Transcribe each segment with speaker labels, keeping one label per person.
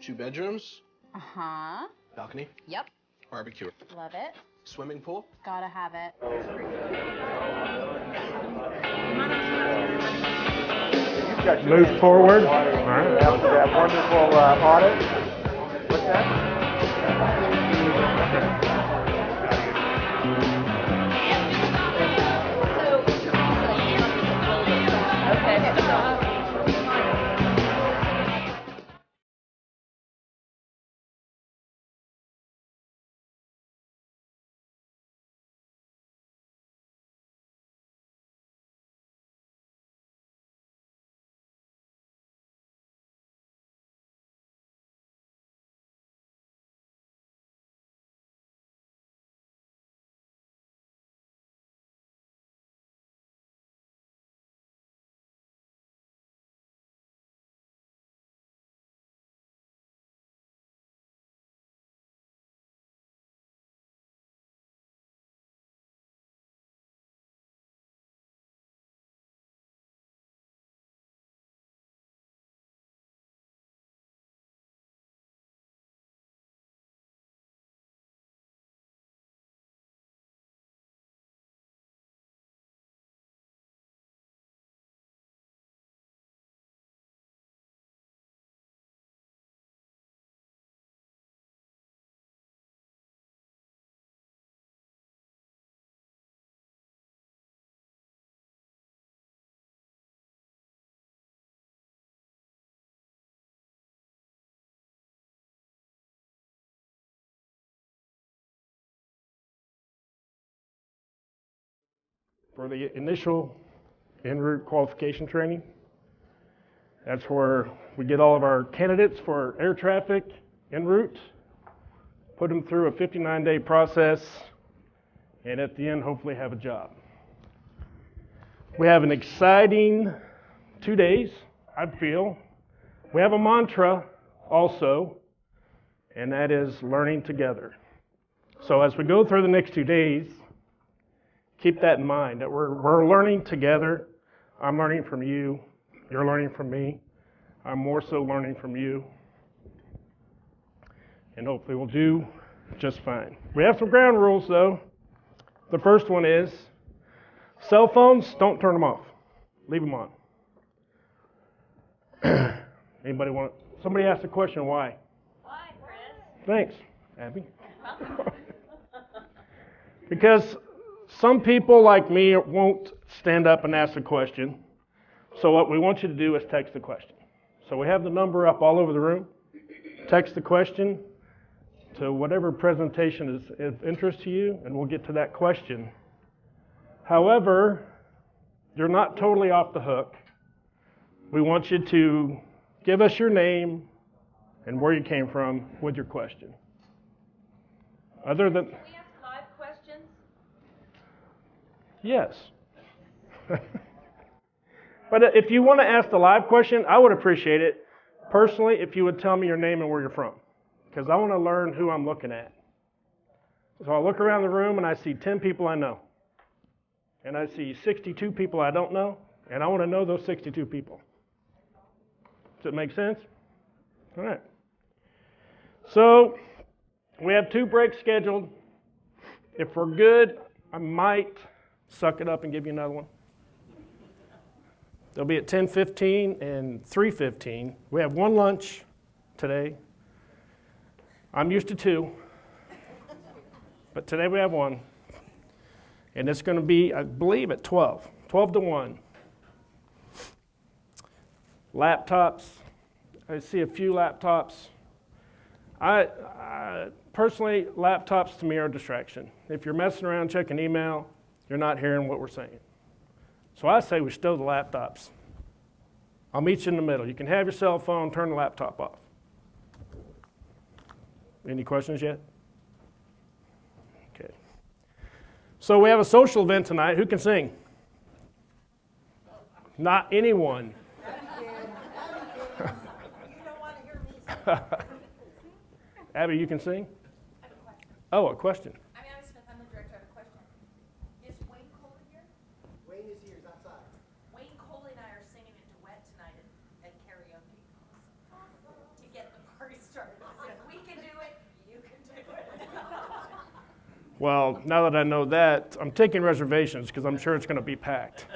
Speaker 1: 2 bedrooms.
Speaker 2: Uh-huh.
Speaker 1: Balcony.
Speaker 2: Yep.
Speaker 1: Barbecue.
Speaker 2: Love it.
Speaker 1: Swimming pool.
Speaker 2: Gotta have it.
Speaker 3: Move forward. All right.
Speaker 4: After that wonderful audit. What's that?
Speaker 3: For the initial en route qualification training, that's where we get all of our candidates for air traffic en route, put them through a 59-day process, and at the end, hopefully have a job. We have an exciting 2 days, I feel. We have a mantra also, and that is learning together. So as we go through the next 2 days, keep that in mind, that we're learning together. I'm learning from you. You're learning from me. I'm more so learning from you. And hopefully we'll do just fine. We have some ground rules, though. The first one is cell phones, don't turn them off. Leave them on. Somebody asked a question, why?
Speaker 5: Why, Chris?
Speaker 3: Thanks, Abby. Because some people like me won't stand up and ask a question. So what we want you to do is text the question. So we have the number up all over the room. Text the question to whatever presentation is of interest to you, and we'll get to that question. However, you're not totally off the hook. We want you to give us your name and where you came from with your question. Other than...
Speaker 5: Can we ask live questions?
Speaker 3: Yes. But if you want to ask the live question, I would appreciate it, personally, if you would tell me your name and where you're from. Because I want to learn who I'm looking at. So I look around the room and I see 10 people I know. And I see 62 people I don't know. And I want to know those 62 people. Does it make sense? All right. So we have 2 breaks scheduled. If we're good, I might suck it up and give you another one. They'll be at 10:15 and 3:15. We have 1 lunch today. I'm used to 2, but today we have 1. And it's going to be, I believe, at 12 to 1. Laptops. I see a few laptops. I personally, laptops to me are a distraction. If you're messing around checking email, you're not hearing what we're saying. So I say we stow the laptops. I'll meet you in the middle. You can have your cell phone, turn the laptop off. Any questions yet? Okay. So we have a social event tonight. Who can sing? Not anyone.
Speaker 6: You don't want to hear me sing.
Speaker 3: Abby, you can sing?
Speaker 5: I have a question.
Speaker 3: Oh, a question.
Speaker 5: I'm Abby Smith. I'm the director. I have a question. Is Wayne Coley here?
Speaker 6: Wayne is here, he's outside.
Speaker 5: Wayne Coley and I are singing a duet tonight at karaoke to get the party started.
Speaker 3: Well, now that I know that, I'm taking reservations because I'm sure it's going to be packed.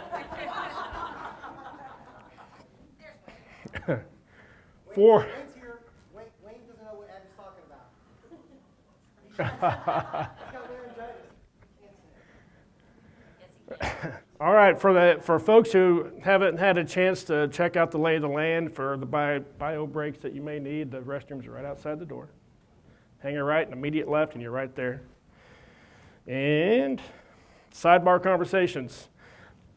Speaker 3: Four.
Speaker 6: Wayne's here. Wayne doesn't know what Abby's talking about. He's got laryngitis. He can't say it.
Speaker 3: All right, for folks who haven't had a chance to check out the lay of the land for the bio breaks that you may need, the restrooms are right outside the door. Hang a right and immediate left, and you're right there. And sidebar conversations.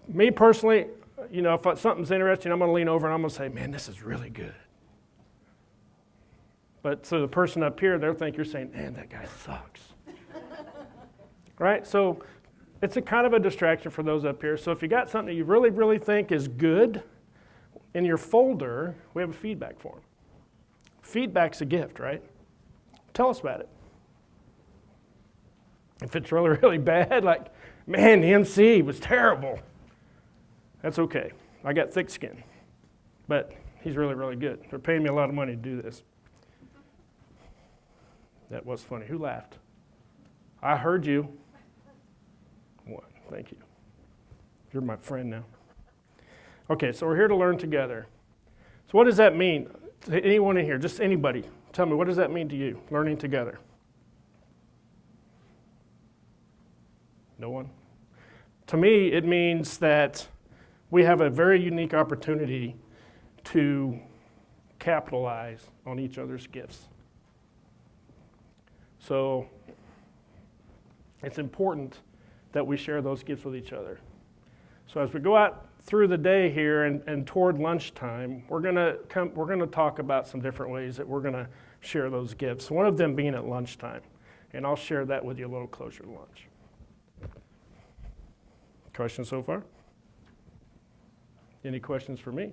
Speaker 3: Me personally, you know, if something's interesting, I'm going to lean over and I'm going to say, man, this is really good. But so the person up here, they'll think you're saying, man, that guy sucks. Right? So it's a kind of a distraction for those up here. So if you got something that you really, really think is good, in your folder, we have a feedback form. Feedback's a gift, right? Tell us about it. If it's really, really bad, like, man, the MC was terrible. That's okay. I got thick skin. But he's really, really good. They're paying me a lot of money to do this. That was funny. Who laughed? I heard you. What? Thank you. You're my friend now. Okay, so we're here to learn together. So what does that mean? To anyone in here, just anybody, tell me, what does that mean to you, learning together? No one? To me, it means that we have a very unique opportunity to capitalize on each other's gifts. So it's important that we share those gifts with each other. So as we go out through the day here and toward lunchtime, we're gonna talk about some different ways that we're gonna share those gifts. One of them being at lunchtime, and I'll share that with you a little closer to lunch. Questions so far? Any questions for me?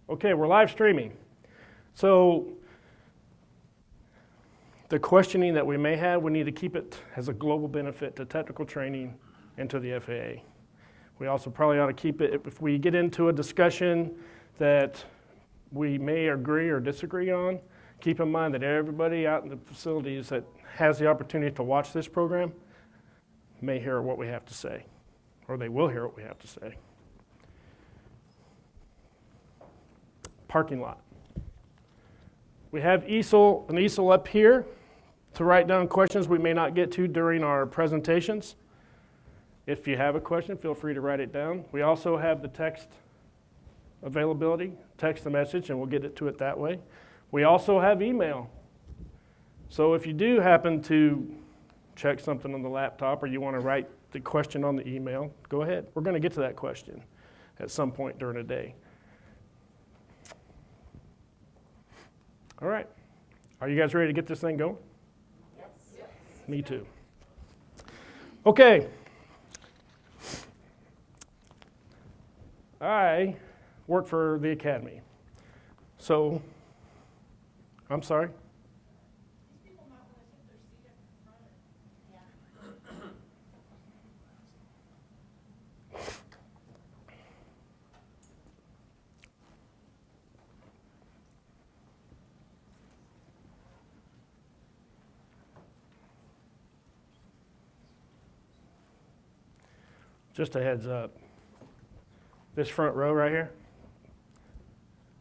Speaker 3: Okay, we're live streaming. So the questioning that we may have, we need to keep it as a global benefit to technical training and to the FAA. We also probably ought to keep it, if we get into a discussion that we may agree or disagree on, keep in mind that everybody out in the facilities that has the opportunity to watch this program may hear what we have to say, or they will hear what we have to say. Parking lot. We have an easel up here to write down questions we may not get to during our presentations. If you have a question, feel free to write it down. We also have the text availability, text the message, and we'll get to it that way. We also have email. So if you do happen to check something on the laptop or you want to write the question on the email, go ahead. We're going to get to that question at some point during the day. All right. Are you guys ready to get this thing going? Yes. Me too. Okay. I work for the academy. So, I'm sorry?
Speaker 5: People might want to sit their seat up in front.
Speaker 3: Just a heads up. This front row right here,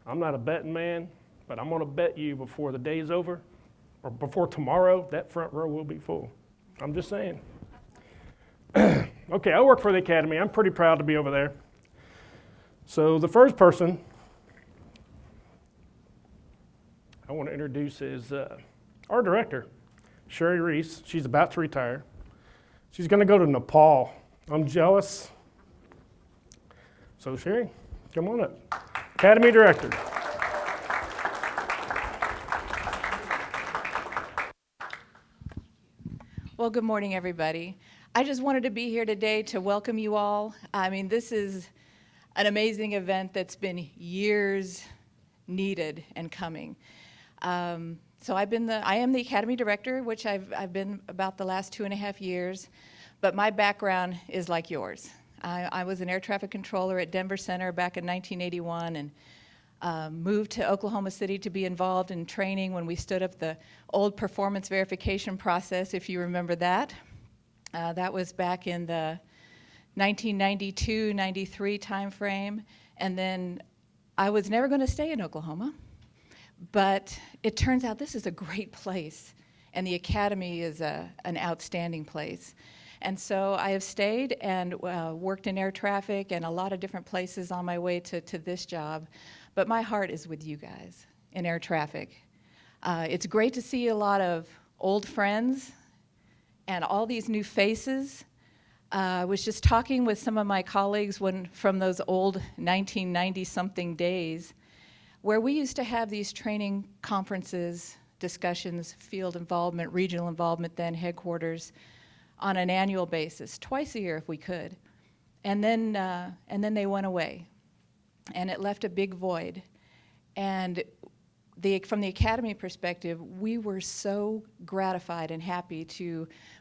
Speaker 3: I'm not a betting man, but I'm going to bet you before the day's over, or before tomorrow, that front row will be full. I'm just saying. Okay, I work for the academy. I'm pretty proud to be over there. So the first person I want to introduce is our director, Sherry Reese. She's about to retire. She's going to go to Nepal. I'm jealous. So Sherry, come on up. Academy Director.
Speaker 2: Well, good morning, everybody. I just wanted to be here today to welcome you all. I mean, this is an amazing event that's been years needed and coming. So I am the Academy Director, which I've been about the last 2.5 years, but my background is like yours. I was an air traffic controller at Denver Center back in 1981 and moved to Oklahoma City to be involved in training when we stood up the old performance verification process, if you remember that. That was back in the 1992-93 timeframe. And then I was never going to stay in Oklahoma, but it turns out this is a great place, and the academy is an outstanding place. And so I have stayed and worked in air traffic and a lot of different places on my way to this job. But my heart is with you guys in air traffic. It's great to see a lot of old friends and all these new faces. I was just talking with some of my colleagues from those old 1990-something days, where we used to have these training conferences, discussions, field involvement, regional involvement, then headquarters, on an annual basis, twice a year if we could. And then they went away, and it left a big void. And from the academy perspective, we were so gratified and happy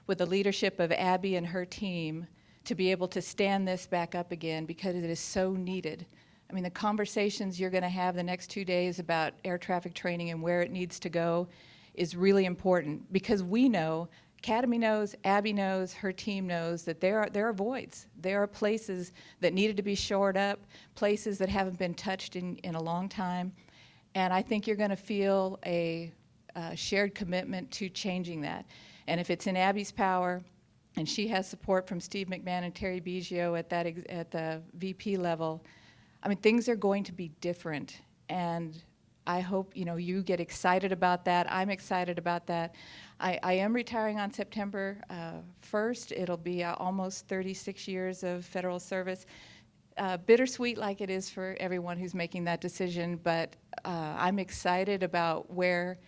Speaker 2: with the leadership of Abby and her team, to be able to stand this back up again, because it is so needed. I mean, the conversations you're going to have the next 2 days about air traffic training and where it needs to go is really important, because we know, Academy knows, Abby knows, her team knows that there are voids. There are places that needed to be shored up, places that haven't been touched in a long time. And I think you're going to feel a shared commitment to changing that. And if it's in Abby's power, and she has support from Steve McMahon and Terry Biggio at the VP level, I mean, things are going to be different. And I hope you get excited about that. I'm excited about that. I am retiring on September 1st. It'll be almost 36 years of federal service. Bittersweet like it is for everyone who's making that decision, but I'm excited about where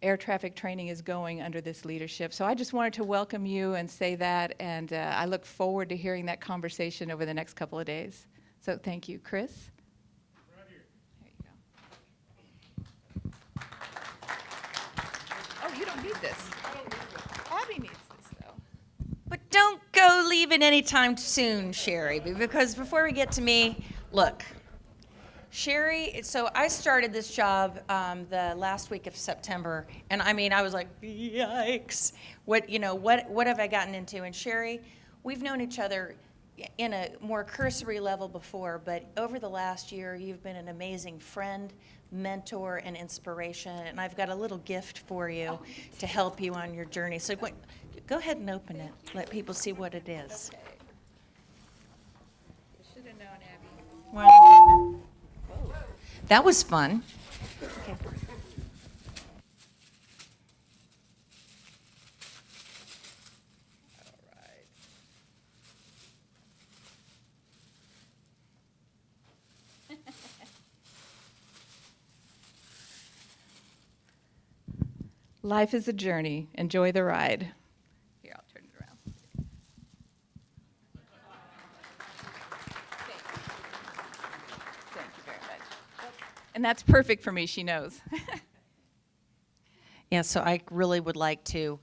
Speaker 2: air traffic training is going under this leadership. So I just wanted to welcome you and say that, and I look forward to hearing that conversation over the next couple of days. So thank you. Chris?
Speaker 3: Right here.
Speaker 2: There you go. Oh, you don't need this. Abby needs this, though.
Speaker 7: But don't go leaving anytime soon, Sherry, because before we get to me, look, Sherry, so I started this job the last week of September, and I mean, I was like, yikes, what have I gotten into? And Sherry, we've known each other in a more cursory level before, but over the last year, you've been an amazing friend, mentor, and inspiration, and I've got a little gift for you to help you on your journey. So go ahead and open it. Let people see what it is.
Speaker 2: Okay. You should have known, Abby.
Speaker 7: Well, that was fun. Okay.
Speaker 2: All right. Life is a journey. Enjoy the ride. Here, I'll turn it around. Thank you very much. And that's perfect for me, she knows.
Speaker 7: Yeah, so I really would like to.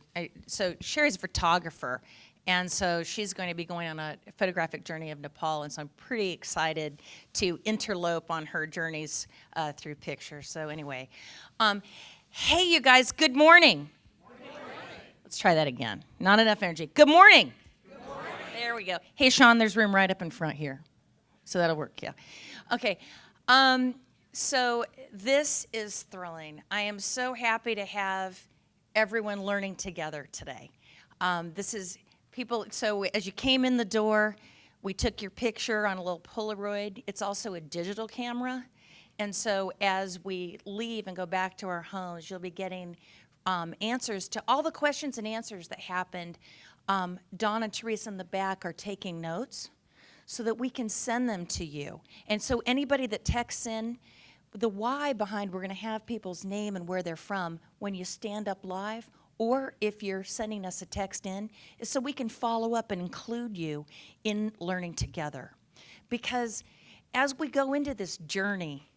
Speaker 7: So Sherry's a photographer, and so she's going to be going on a photographic journey of Nepal, and so I'm pretty excited to interlope on her journeys through pictures. So anyway, hey, you guys, good morning. Let's try that again. Not enough energy. Good morning. Good morning. There we go. Hey, Sean, there's room right up in front here, so that'll work, yeah. Okay. So this is thrilling. I am so happy to have everyone learning together today. This is people, so as you came in the door, we took your picture on a little Polaroid. It's also a digital camera. And so as we leave and go back to our homes, you'll be getting answers to all the questions and answers that happened. Dawn and Teresa in the back are taking notes so that we can send them to you. And so anybody that texts in, the why behind we're going to have people's name and where they're from when you stand up live, or if you're sending us a text in, is so we can follow up and include you in learning together. Because as we go into this journey,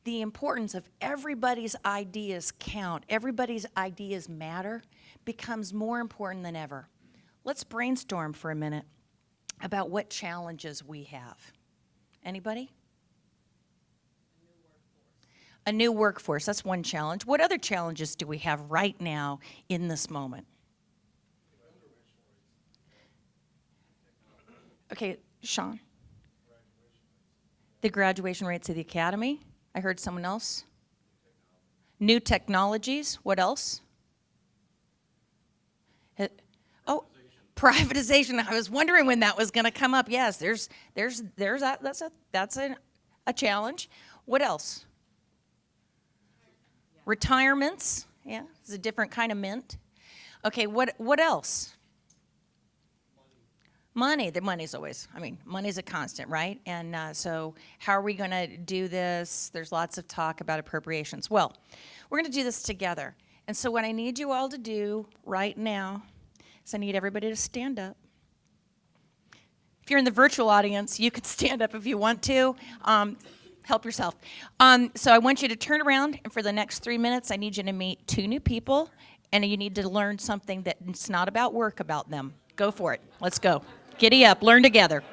Speaker 7: the importance of everybody's ideas count, everybody's ideas matter, becomes more important than ever. Let's brainstorm for a minute about what challenges we have. Anybody? A new workforce, that's one challenge. What other challenges do we have right now in this moment? Okay, Sean. The graduation rates of the academy. I heard someone else. New technologies. What else? Oh, privatization. I was wondering when that was going to come up. Yes, there's that. That's a challenge. What else? Retirements. Yeah, it's a different kind of mint. Okay, what else? Money. The money's always, money's a constant, right? And so how are we going to do this? There's lots of talk about appropriations. Well, we're going to do this together. And so what I need you all to do right now is I need everybody to stand up. If you're in the virtual audience, you can stand up if you want to. Help yourself. So I want you to turn around, and for the next 3 minutes, I need you to meet 2 new people, and you need to learn something that's not about work about them. Go for it. Let's go. Giddy up. Learn together.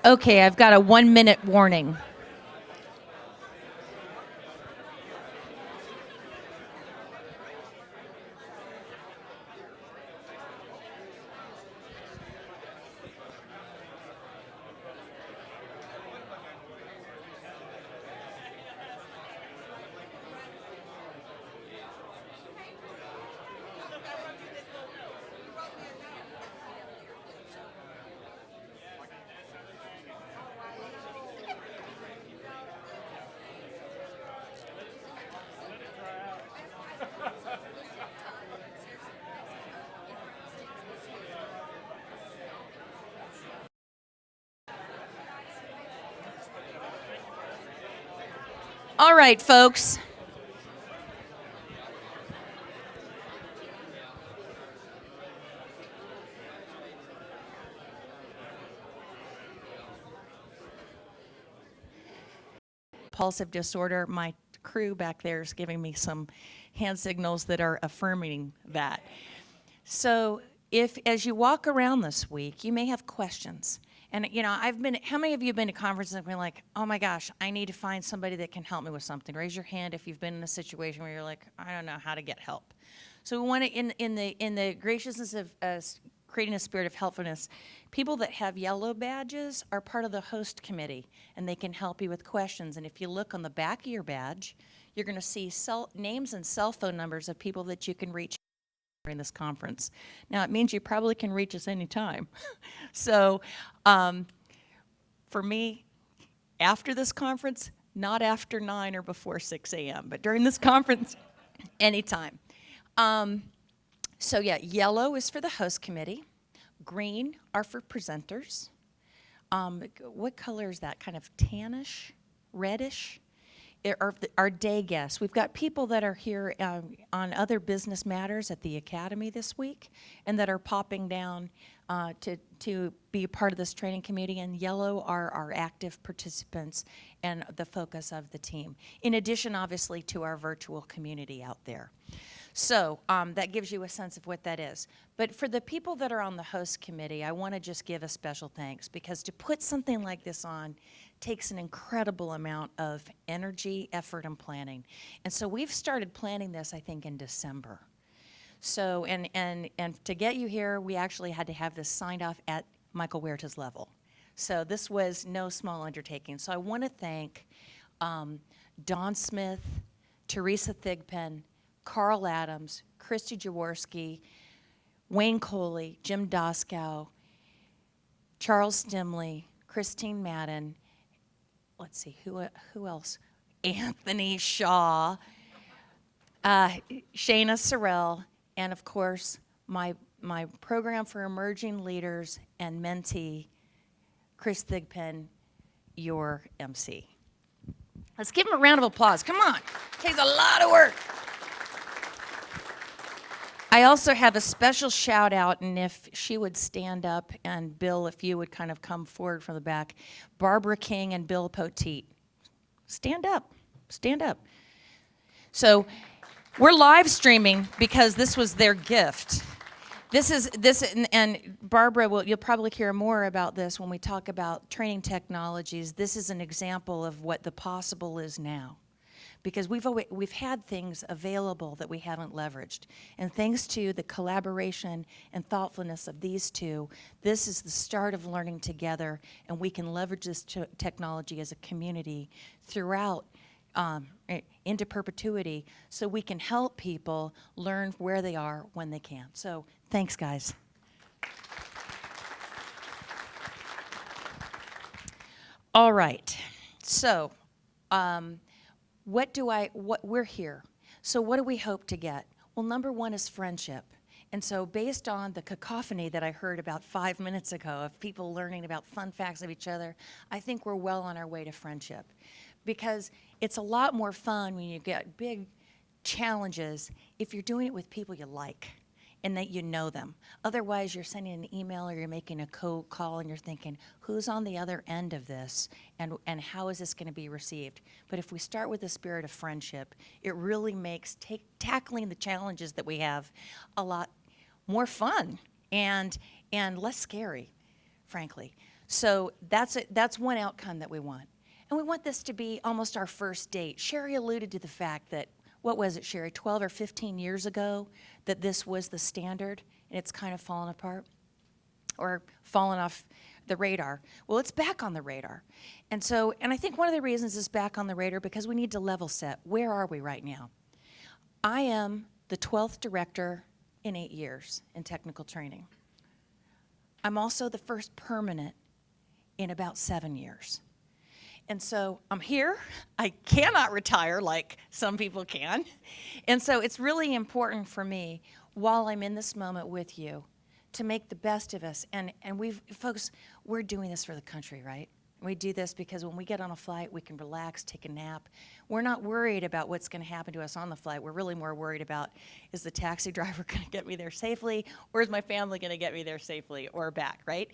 Speaker 7: Okay, I've got a 1-minute warning. All right, folks. Compulsive disorder. My crew back there is giving me some hand signals that are affirming that. So if, as you walk around this week, you may have questions. And, how many of you have been to conferences and been like, oh my gosh, I need to find somebody that can help me with something? Raise your hand if you've been in a situation where you're like, I don't know how to get help. So we want to, in the graciousness of creating a spirit of helpfulness, people that have yellow badges are part of the host committee, and they can help you with questions. And if you look on the back of your badge, you're going to see names and cell phone numbers of people that you can reach during this conference. Now, it means you probably can reach us anytime. So for me, after this conference, not after 9 or before 6 a.m., but during this conference, anytime. So yeah, yellow is for the host committee. Green are for presenters. What color is that? Kind of tannish, reddish? our day guests. We've got people that are here on other business matters at the Academy this week and that are popping down to be a part of this training community. And yellow are our active participants and the focus of the team, in addition, obviously, to our virtual community out there. So that gives you a sense of what that is. But for the people that are on the host committee, I want to just give a special thanks, because to put something like this on takes an incredible amount of energy, effort, and planning. And so we've started planning this, I think, in December. So, and to get you here, we actually had to have this signed off at Michael Huerta's level. So this was no small undertaking. So I want to thank Don Smith, Teresa Thigpen, Carl Adams, Christy Jaworski, Wayne Coley, Jim Doskow, Charles Stimley, Christine Madden, let's see, who else? Anthony Shaw, Shayna Sorrell, and of course, my program for emerging leaders and mentee, Chris Thigpen, your MC. Let's give him a round of applause. Come on. It takes a lot of work. I also have a special shout out, and if she would stand up, and Bill, if you would kind of come forward from the back, Barbara King and Bill Poteet. Stand up, stand up. So we're live streaming because this was their gift. And Barbara, you'll probably hear more about this when we talk about training technologies. This is an example of what the possible is now, because we've had things available that we haven't leveraged. And thanks to the collaboration and thoughtfulness of these two, this is the start of learning together, and we can leverage this technology as a community throughout into perpetuity, so we can help people learn where they are when they can. So thanks, guys. All right, so we're here. So what do we hope to get? Well, number one is friendship. And so based on the cacophony that I heard about 5 minutes ago of people learning about fun facts of each other, I think we're well on our way to friendship. Because it's a lot more fun when you get big challenges if you're doing it with people you like and that you know them. Otherwise, you're sending an email or you're making a cold call and you're thinking, who's on the other end of this and how is this going to be received? But if we start with the spirit of friendship, it really makes tackling the challenges that we have a lot more fun and less scary, frankly. So that's one outcome that we want. And we want this to be almost our first date. Sherry alluded to the fact that, what was it, Sherry, 12 or 15 years ago, that this was the standard, and it's kind of fallen apart or fallen off the radar. Well, it's back on the radar. And I think one of the reasons it's back on the radar because we need to level set. Where are we right now? I am the 12th director in 8 years in technical training. I'm also the first permanent in about 7 years. And so I'm here. I cannot retire like some people can. And so it's really important for me, while I'm in this moment with you, to make the best of us. And folks, we're doing this for the country, right? We do this because when we get on a flight, we can relax, take a nap. We're not worried about what's going to happen to us on the flight. We're really more worried about, is the taxi driver going to get me there safely, or is my family going to get me there safely or back, right?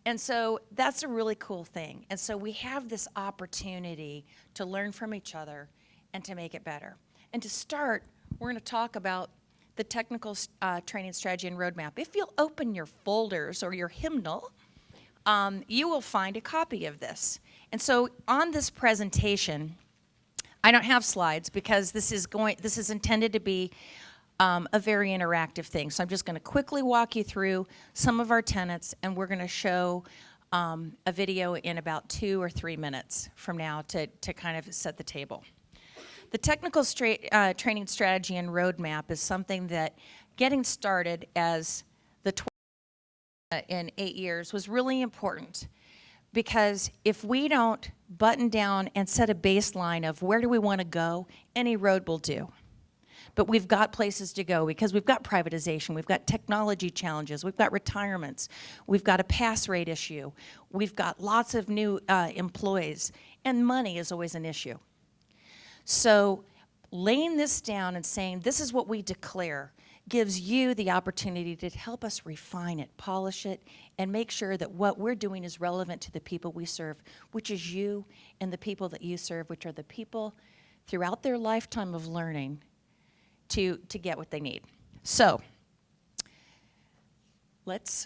Speaker 7: And so that's a really cool thing. And so we have this opportunity to learn from each other and to make it better. And to start, we're going to talk about the technical training strategy and roadmap. If you'll open your folders or your hymnal, you will find a copy of this. And so on this presentation, I don't have slides because this is intended to be a very interactive thing. So I'm just going to quickly walk you through some of our tenets, and we're going to show a video in about 2 or 3 minutes from now to kind of set the table. The technical training strategy and roadmap is something that getting started as the in 8 years was really important, because if we don't button down and set a baseline of where do we want to go, any road will do. But we've got places to go because we've got privatization, we've got technology challenges, we've got retirements, we've got a pass rate issue, we've got lots of new employees, and money is always an issue. So laying this down and saying, this is what we declare, gives you the opportunity to help us refine it, polish it, and make sure that what we're doing is relevant to the people we serve, which is you and the people that you serve, which are the people throughout their lifetime of learning to get what they need. So let's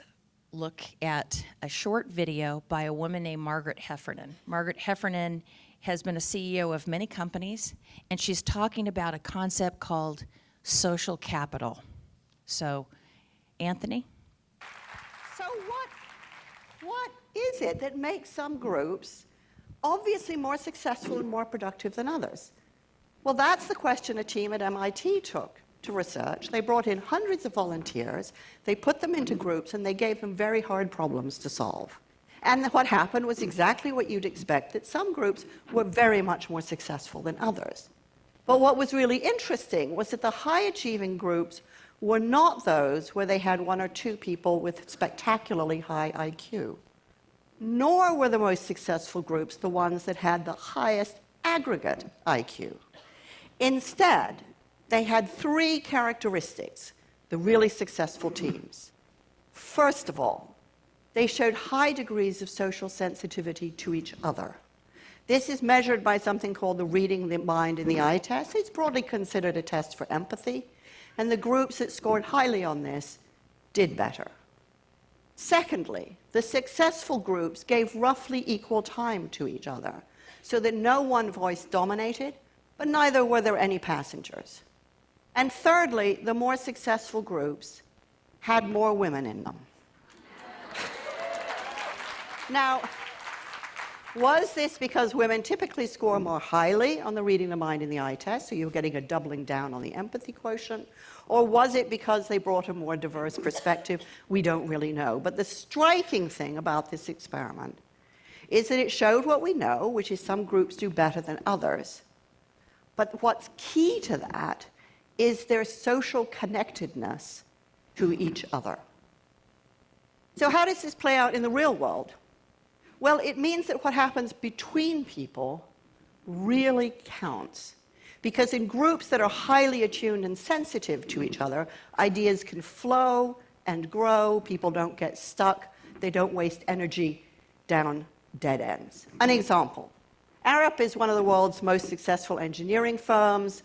Speaker 7: look at a short video by a woman named Margaret Heffernan. Margaret Heffernan has been a CEO of many companies, and she's talking about a concept called social capital. So, Anthony?
Speaker 8: So what is it that makes some groups obviously more successful and more productive than others? Well, that's the question a team at MIT took to research. They brought in hundreds of volunteers, they put them into groups, and they gave them very hard problems to solve. And what happened was exactly what you'd expect, that some groups were very much more successful than others. But what was really interesting was that the high-achieving groups were not those where they had one or two people with spectacularly high IQ, nor were the most successful groups the ones that had the highest aggregate IQ. Instead, they had three characteristics, the really successful teams. First of all, they showed high degrees of social sensitivity to each other. This is measured by something called the reading the mind in the eye test. It's broadly considered a test for empathy, and the groups that scored highly on this did better. Secondly, the successful groups gave roughly equal time to each other, so that no one voice dominated, but neither were there any passengers. And thirdly, the more successful groups had more women in them. Now, was this because women typically score more highly on the reading the mind in the eye test, so you're getting a doubling down on the empathy quotient? Or was it because they brought a more diverse perspective? We don't really know. But the striking thing about this experiment is that it showed what we know, which is some groups do better than others. But what's key to that is their social connectedness to each other. So how does this play out in the real world? Well, it means that what happens between people really counts. Because in groups that are highly attuned and sensitive to each other, ideas can flow and grow, people don't get stuck, they don't waste energy down dead ends. An example. Arup is one of the world's most successful engineering firms,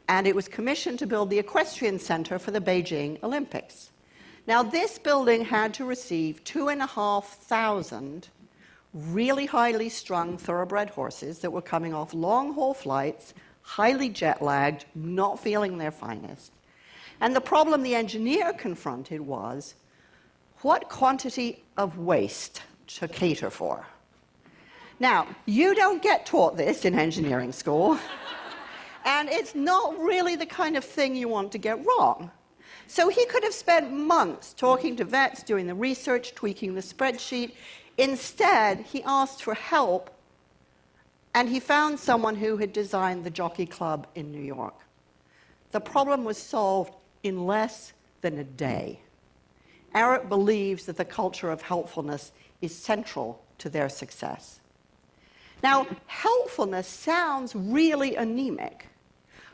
Speaker 8: and it was commissioned to build the equestrian center for the Beijing Olympics. Now, this building had to receive 2,500 really highly strung thoroughbred horses that were coming off long-haul flights, highly jet-lagged, not feeling their finest. And the problem the engineer confronted was, what quantity of waste to cater for? Now, you don't get taught this in engineering school, and it's not really the kind of thing you want to get wrong. So he could have spent months talking to vets, doing the research, tweaking the spreadsheet. Instead, he asked for help, and he found someone who had designed the Jockey Club in New York. The problem was solved in less than a day. Arup believes that the culture of helpfulness is central to their success. Now, helpfulness sounds really anemic,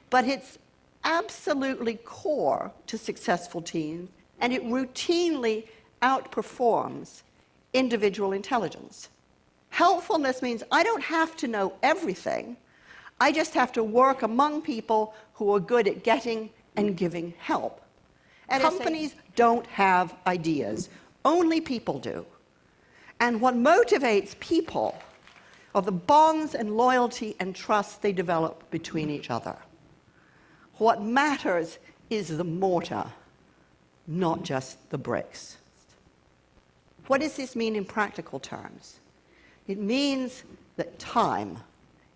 Speaker 8: but it's absolutely core to successful teams, and it routinely outperforms individual intelligence. Helpfulness means I don't have to know everything. I just have to work among people who are good at getting and giving help. Companies don't have ideas. Only people do. And what motivates people are the bonds and loyalty and trust they develop between each other. What matters is the mortar, not just the bricks. What does this mean in practical terms? It means that time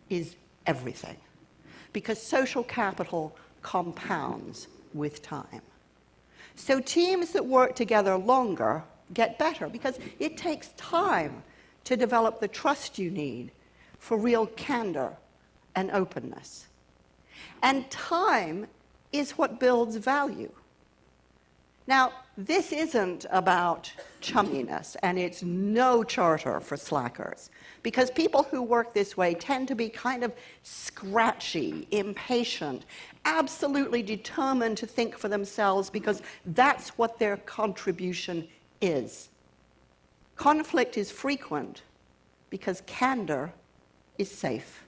Speaker 8: is everything, because social capital compounds with time. So teams that work together longer get better, because it takes time to develop the trust you need for real candor and openness. And time is what builds value. Now, this isn't about chumminess, and it's no charter for slackers, because people who work this way tend to be kind of scratchy, impatient, absolutely determined to think for themselves because that's what their contribution is. Conflict is frequent because candor is safe.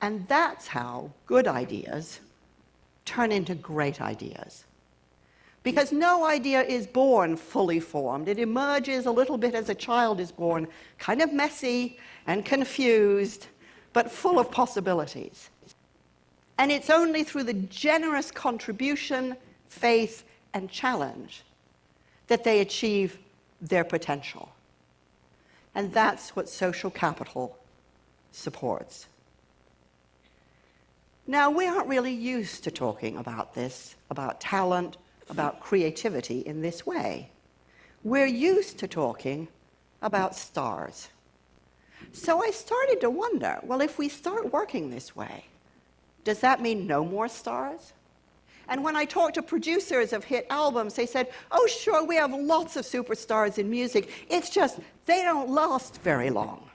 Speaker 8: And that's how good ideas turn into great ideas. Because no idea is born fully formed. It emerges a little bit as a child is born, kind of messy and confused, but full of possibilities. And it's only through the generous contribution, faith, and challenge that they achieve their potential. And that's what social capital supports. Now, we aren't really used to talking about this, about talent, about creativity in this way. We're used to talking about stars. So I started to wonder, well, if we start working this way, does that mean no more stars? And when I talked to producers of hit albums, they said, oh, sure, we have lots of superstars in music. It's just they don't last very long.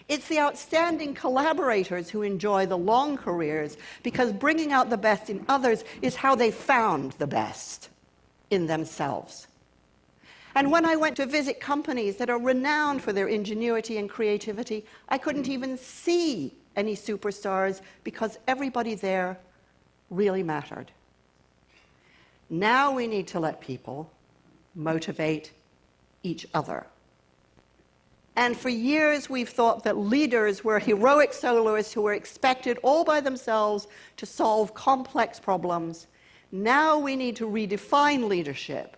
Speaker 8: It's the outstanding collaborators who enjoy the long careers because bringing out the best in others is how they found the best in themselves. And when I went to visit companies that are renowned for their ingenuity and creativity, I couldn't even see any superstars because everybody there really mattered. Now we need to let people motivate each other. And for years we've thought that leaders were heroic soloists who were expected all by themselves to solve complex problems. Now we need to redefine leadership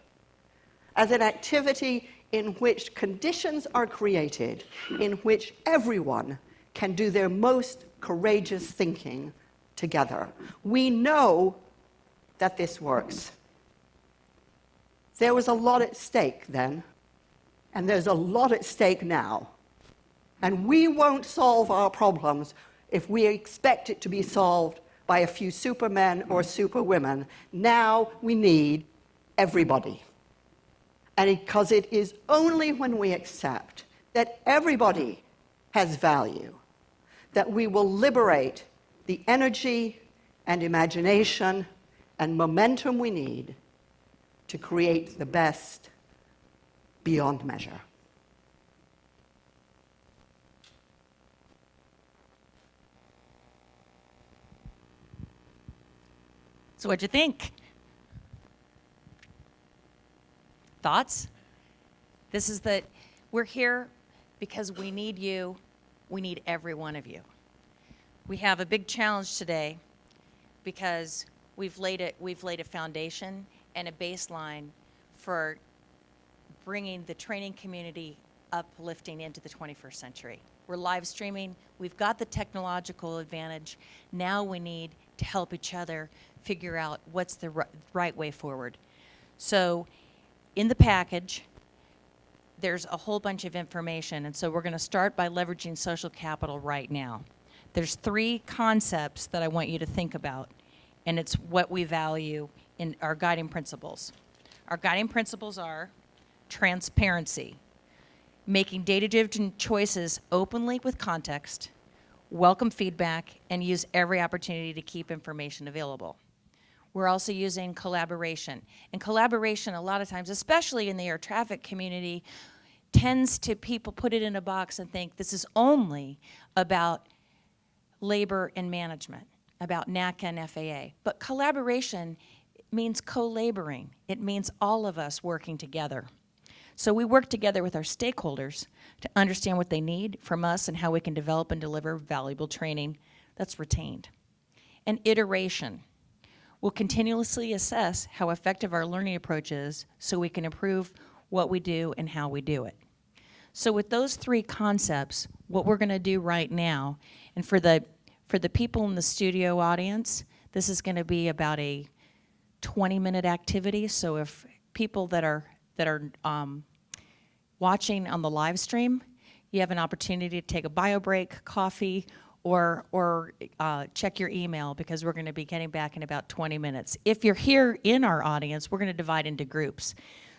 Speaker 8: as an activity in which conditions are created, in which everyone can do their most courageous thinking together. We know that this works. There was a lot at stake then, and there's a lot at stake now. And we won't solve our problems if we expect it to be solved by a few supermen or superwomen. Now we need everybody. And because it is only when we accept that everybody has value that we will liberate the energy and imagination and momentum we need to create the best beyond measure.
Speaker 7: So what'd you think? Thoughts? This is that we're here because we need you. We need every one of you. We have a big challenge today because we've laid a foundation and a baseline for bringing the training community uplifting into the 21st century. We're live streaming. We've got the technological advantage. Now we need to help each other figure out what's the right way forward. So in the package, there's a whole bunch of information, and so we're going to start by leveraging social capital right now. There's 3 concepts that I want you to think about, and it's what we value in our guiding principles. Our guiding principles are transparency, making data-driven choices openly with context, welcome feedback, and use every opportunity to keep information available. We're also using collaboration. And collaboration, a lot of times, especially in the air traffic community, tends to people put it in a box and think this is only about labor and management, about NACA and FAA. But collaboration means co-laboring. It means all of us working together. So we work together with our stakeholders to understand what they need from us and how we can develop and deliver valuable training that's retained. And iteration. We'll continuously assess how effective our learning approach is so we can improve what we do and how we do it. So with those 3 concepts, what we're going to do right now, and for the people in the studio audience, this is going to be about a 20-minute activity. So if people that are watching on the live stream, you have an opportunity to take a bio break, coffee, or check your email because we're going to be getting back in about 20 minutes. If you're here in our audience, we're going to divide into groups.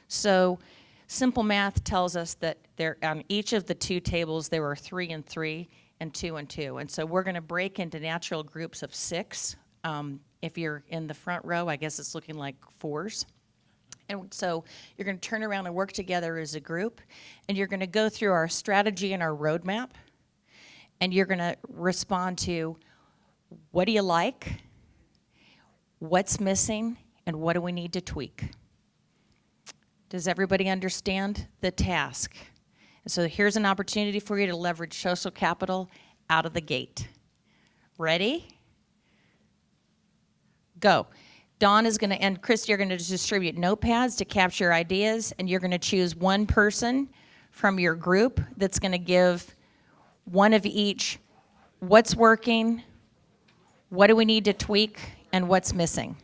Speaker 7: So simple math tells us that there on each of the two tables there were 3 and 3 and 2 and 2. And so we're going to break into natural groups of 6. If you're in the front row, I guess it's looking like 4s. And so you're going to turn around and work together as a group, and you're going to go through our strategy and our roadmap, and you're going to respond to what do you like, what's missing, and what do we need to tweak. Does everybody understand the task? So here's an opportunity for you to leverage social capital out of the gate. Ready? Go. Dawn is going to, and Christy, you're going to distribute notepads to capture ideas, and you're going to choose one person from your group that's going to give one of each: what's working, what do we need to tweak, and what's missing.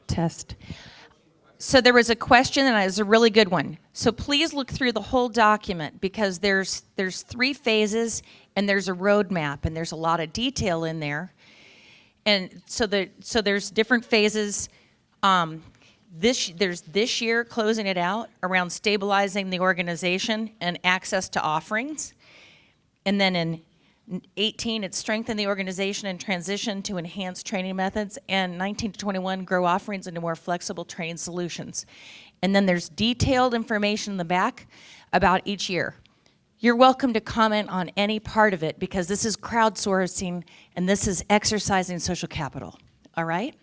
Speaker 7: Test. So there was a question, and it was a really good one. So please look through the whole document because there's 3 phases, and there's a roadmap, and there's a lot of detail in there. And so there's different phases. There's this year closing it out around stabilizing the organization and access to offerings, and then in 18, it's strengthen the organization and transition to enhanced training methods, and 19 to 21, grow offerings into more flexible training solutions. And then there's detailed information in the back about each year. You're welcome to comment on any part of it because this is crowdsourcing and this is exercising social capital, all right?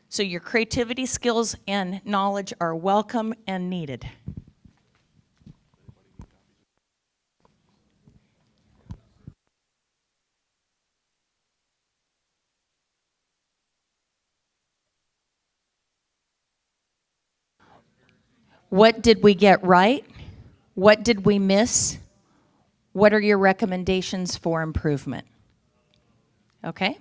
Speaker 7: So your creativity, skills, and knowledge are welcome and needed. What did we get right? What did we miss? What are your recommendations for improvement? Okay?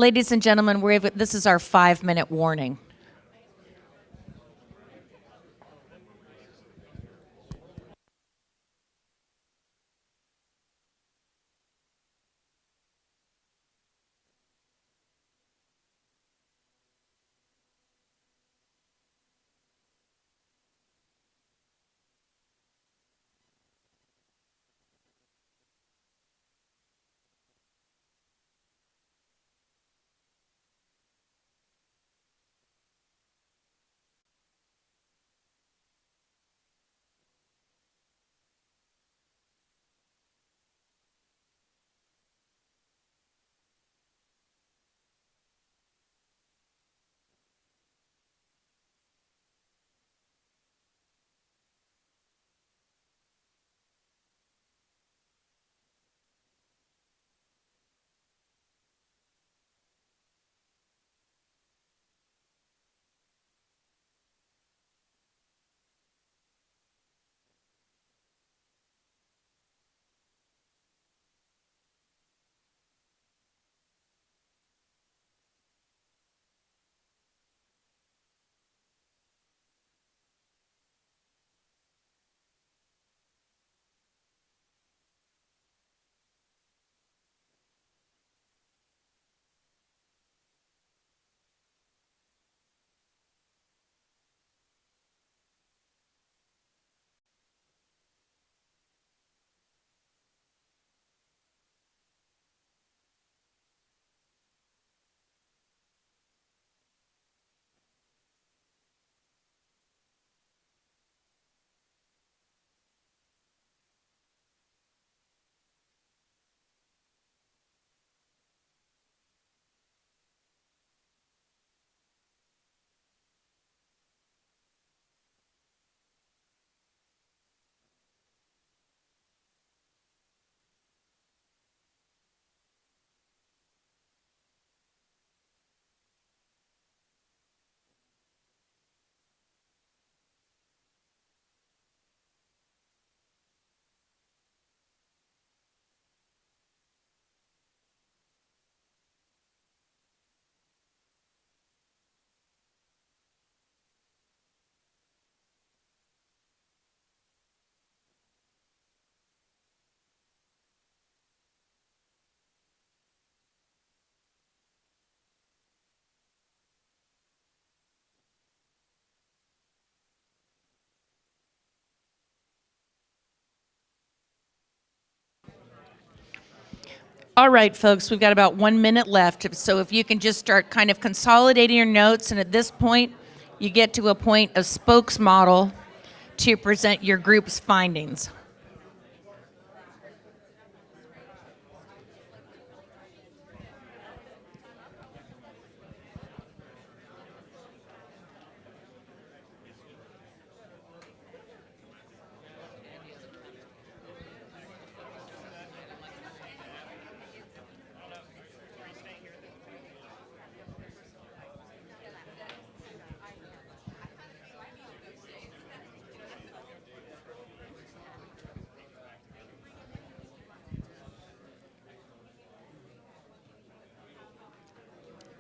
Speaker 7: Ladies and gentlemen, this is our 5-minute warning. All right, folks, we've got about 1 minute left. So if you can just start kind of consolidating your notes, and at this point, you get to a point of spokesmodel to present your group's findings.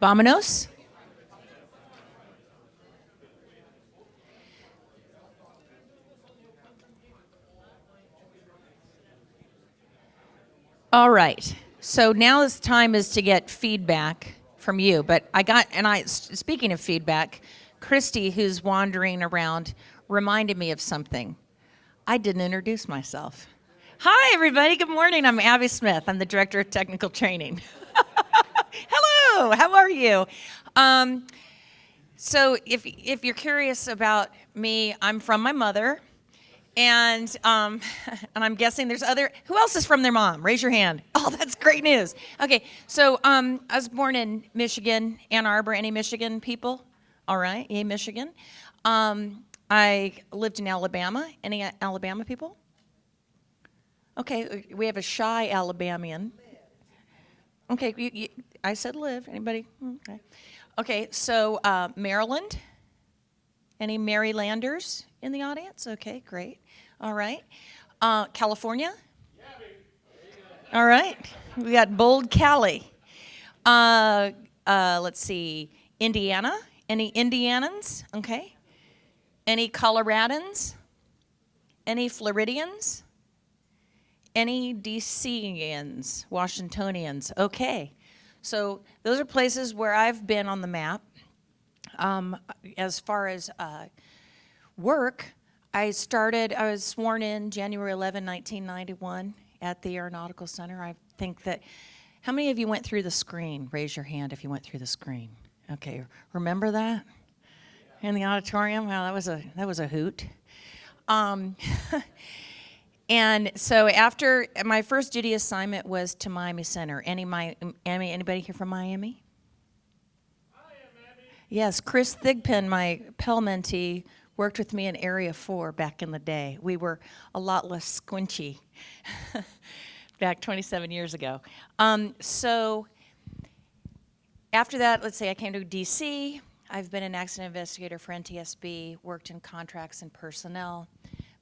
Speaker 7: Vámonos. All right. So now this time is to get feedback from you. But speaking of feedback, Christy, who's wandering around, reminded me of something. I didn't introduce myself. Hi, everybody. Good morning. I'm Abby Smith. I'm the Director of Technical Training. Hello. How are you? So if you're curious about me, I'm from my mother. And I'm guessing there's who else is from their mom? Raise your hand. Oh, that's great news. Okay, so I was born in Michigan, Ann Arbor. Any Michigan people? All right, yay, Michigan. I lived in Alabama. Any Alabama people? Okay, we have a shy Alabamian. Okay, I said live. Anybody? Okay. Okay, so Maryland. Any Marylanders in the audience? Okay, great. All right. California? All right. We got bold Cali. let's see, Indiana. Any Indianans? Okay. Any Coloradans? Any Floridians? Any DCians, Washingtonians? Okay. So those are places where I've been on the map. As far as work, I was sworn in January 11, 1991 at the Aeronautical Center. I think that, how many of you went through the screen? Raise your hand if you went through the screen. Okay, remember that? In the auditorium? Wow, that was a hoot. And so after, my first duty assignment was to Miami Center. Anybody here from Miami? Yes, Chris Thigpen, my Pell mentee, worked with me in Area 4 back in the day. We were a lot less squinchy back 27 years ago. So after that, let's say I came to DC. I've been an accident investigator for NTSB, worked in contracts and personnel.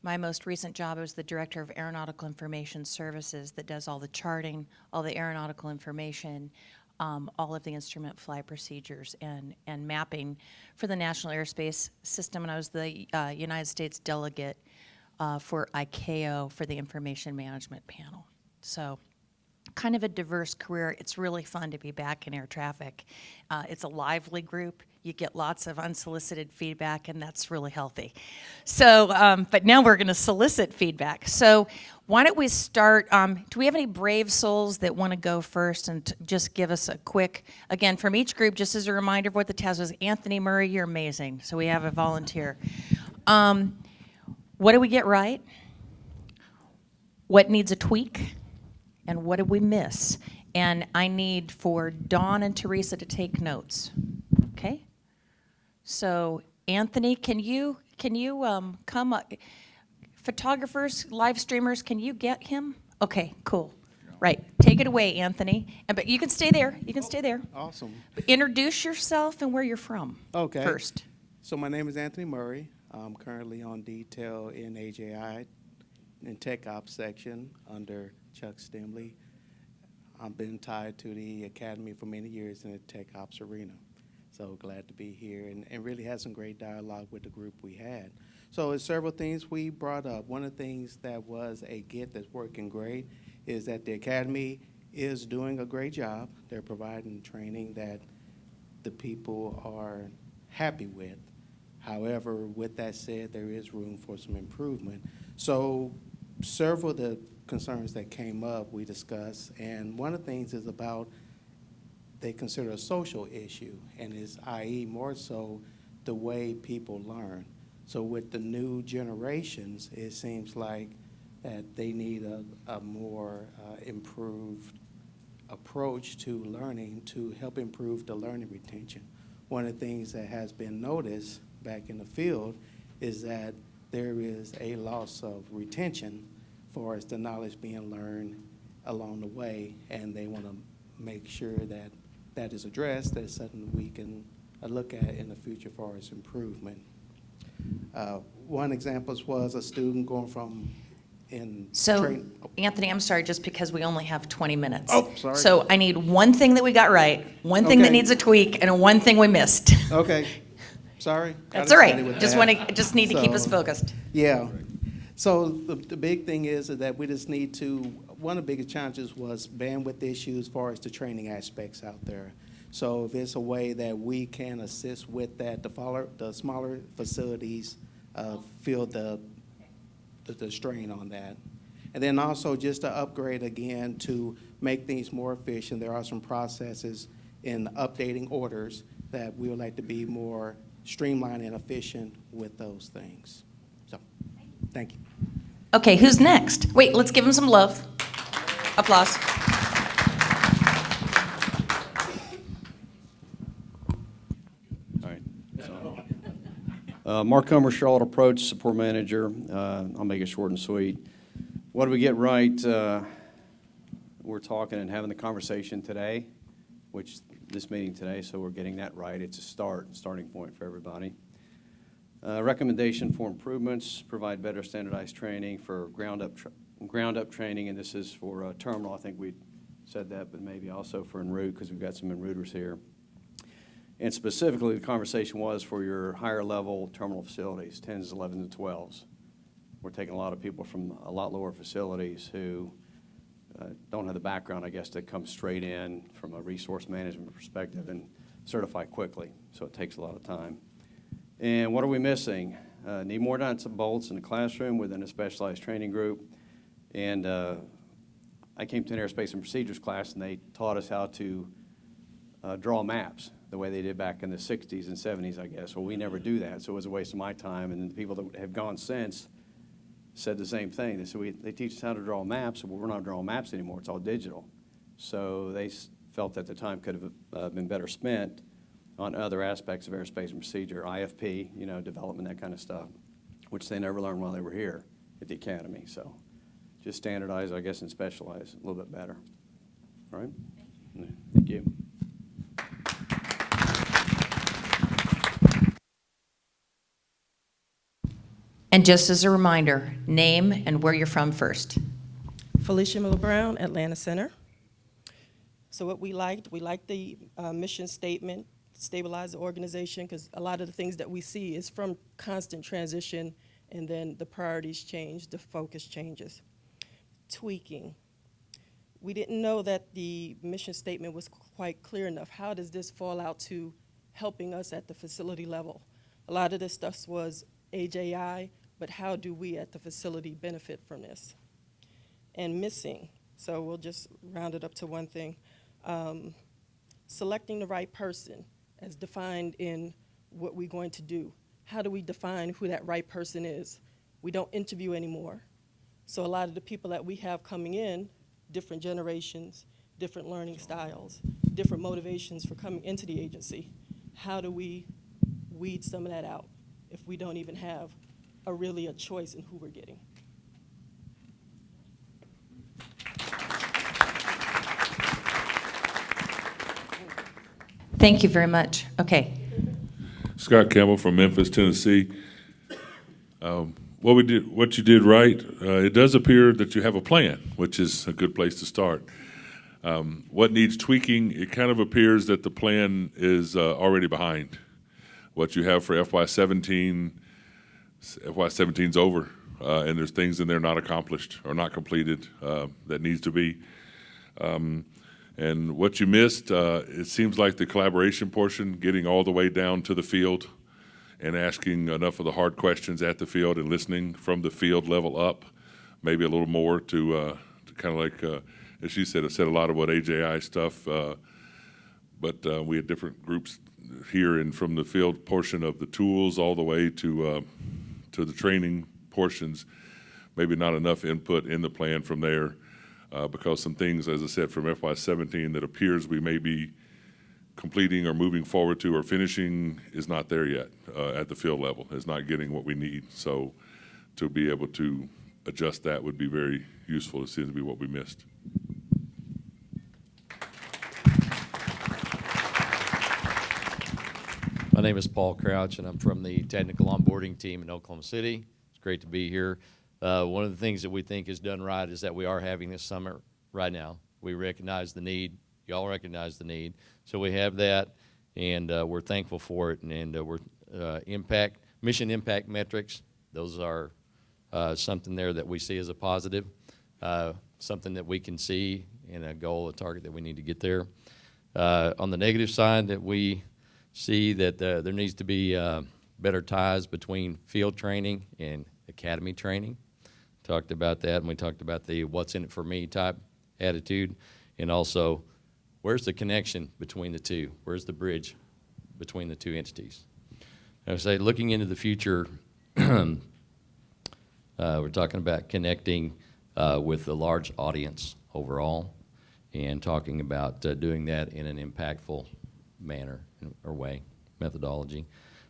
Speaker 7: My most recent job was the Director of Aeronautical Information Services that does all the charting, all the aeronautical information, all of the instrument flight procedures and mapping for the National Airspace System. And I was the United States delegate for ICAO for the Information Management Panel. So kind of a diverse career. It's really fun to be back in air traffic. It's a lively group. You get lots of unsolicited feedback, and that's really healthy. So, but now we're going to solicit feedback. So why don't we start, do we have any brave souls that want to go first and just give us a quick, again, from each group, just as a reminder of what the task was. Anthony Murray, you're amazing. So we have a volunteer. What did we get right? What needs a tweak? And what did we miss? And I need for Dawn and Teresa to take notes. Okay? So Anthony, can you come up? Photographers, live streamers, can you get him? Okay, cool. Right, take it away, Anthony. But you can stay there. You can stay there.
Speaker 9: Awesome.
Speaker 7: Introduce yourself and where you're from.
Speaker 9: Okay.
Speaker 7: First.
Speaker 9: So my name is Anthony Murray. I'm currently on detail in AJI in Tech Ops section under Chuck Stimley. I've been tied to the Academy for many years in the Tech Ops arena. So glad to be here and really had some great dialogue with the group we had. So there's several things we brought up. One of the things that was a get that's working great is that the Academy is doing a great job. They're providing training that the people are happy with. However, with that said, there is room for some improvement. So several of the concerns that came up we discussed, and one of the things is about they consider a social issue, and is i.e. more so the way people learn. So with the new generations, it seems like that they need a more improved approach to learning to help improve the learning retention. One of the things that has been noticed back in the field is that there is a loss of retention for as the knowledge being learned along the way, and they want to make sure that that is addressed. That's something we can look at in the future for its improvement. One example was a student going from
Speaker 7: Anthony, I'm sorry, just because we only have 20 minutes.
Speaker 9: Oh, sorry.
Speaker 7: So I need one thing that we got right, one thing that
Speaker 9: Okay.
Speaker 7: needs a tweak, and one thing we missed.
Speaker 9: Okay, sorry.
Speaker 7: That's all right. Just need to keep us focused.
Speaker 9: Yeah. So the big thing is that we just need to, one of the biggest challenges was bandwidth issues as far as the training aspects out there. So if it's a way that we can assist with that, the smaller facilities feel the strain on that. And then also just to upgrade again to make things more efficient. There are some processes in updating orders that we would like to be more streamlined and efficient with those things. So, thank you.
Speaker 7: Okay, who's next? Wait, let's give him some love. Applause.
Speaker 10: All right. Mark Comer, Charlotte Approach, Support Manager. I'll make it short and sweet. What did we get right? We're talking and having the conversation today, which this meeting today, so we're getting that right. It's a starting point for everybody. Recommendation for improvements, provide better standardized training for ground up training, and this is for terminal. I think we said that, but maybe also for en route because we've got some en routers here. And specifically, the conversation was for your higher level terminal facilities, 10s, 11s, and 12s. We're taking a lot of people from a lot lower facilities who don't have the background, I guess, to come straight in from a resource management perspective and certify quickly. So it takes a lot of time. And what are we missing? Need more nuts and bolts in the classroom within a specialized training group. And I came to an airspace and procedures class, and they taught us how to draw maps the way they did back in the 60s and 70s, I guess. Well, we never do that, so it was a waste of my time. And the people that have gone since said the same thing. They said, they teach us how to draw maps, but we're not drawing maps anymore. It's all digital. So they felt that the time could have been better spent on other aspects of airspace and procedure, IFP, development, that kind of stuff, which they never learned while they were here at the academy. So just standardize, I guess, and specialize a little bit better. All right? Thank you.
Speaker 7: And just as a reminder, name and where you're from first.
Speaker 11: Felicia Miller Brown, Atlanta Center. So what we liked the mission statement, stabilize the organization, because a lot of the things that we see is from constant transition, and then the priorities change, the focus changes. Tweaking. We didn't know that the mission statement was quite clear enough. How does this fall out to helping us at the facility level? A lot of this stuff was AJI, but how do we at the facility benefit from this? And missing, so we'll just round it up to one thing. Selecting the right person as defined in what we're going to do. How do we define who that right person is? We don't interview anymore. So a lot of the people that we have coming in, different generations, different learning styles, different motivations for coming into the agency. How do we weed some of that out if we don't even have really a choice in who we're getting?
Speaker 7: Thank you very much. Okay.
Speaker 12: Scott Campbell from Memphis, Tennessee. What you did right, it does appear that you have a plan, which is a good place to start. What needs tweaking, it kind of appears that the plan is already behind. What you have for FY17, FY17's over, and there's things in there not accomplished or not completed that needs to be. And what you missed, it seems like the collaboration portion, getting all the way down to the field and asking enough of the hard questions at the field and listening from the field level up, maybe a little more to kind of like, as she said, I said a lot about AJI stuff, but we had different groups here, and from the field portion of the tools all the way to the training portions, maybe not enough input in the plan from there, because some things, as I said, from FY17 that appears we may be completing or moving forward to or finishing is not there yet at the field level. It's not getting what we need. So to be able to adjust that would be very useful. It seems to be what we missed.
Speaker 13: My name is Paul Crouch, and I'm from the technical onboarding team in Oklahoma City. It's great to be here. One of the things that we think is done right is that we are having this summit right now. We recognize the need. Y'all recognize the need. So we have that, and we're thankful for it. And we're mission impact metrics. Those are something there that we see as a positive, something that we can see, and a goal, a target that we need to get there. On the negative side, that we see that there needs to be better ties between field training and academy training. Talked about that, and we talked about the what's in it for me type attitude, and also where's the connection between the two? Where's the bridge between the two entities? I would say looking into the future, we're talking about connecting with the large audience overall, and talking about doing that in an impactful manner or way, methodology.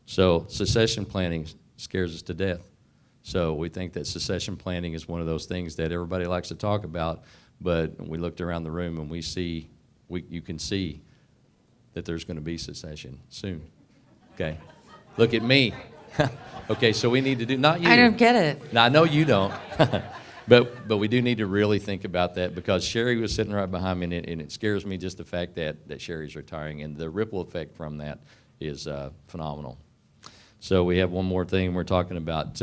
Speaker 13: So succession planning scares us to death. So we think that succession planning is one of those things that everybody likes to talk about, but we looked around the room and you can see that there's going to be succession soon. Okay, look at me. Okay, so we need to do, not you.
Speaker 7: I don't get it.
Speaker 13: No, I know you don't. But we do need to really think about that, because Sherry was sitting right behind me, and it scares me just the fact that Sherry's retiring, and the ripple effect from that is phenomenal. So we have one more thing. We're talking about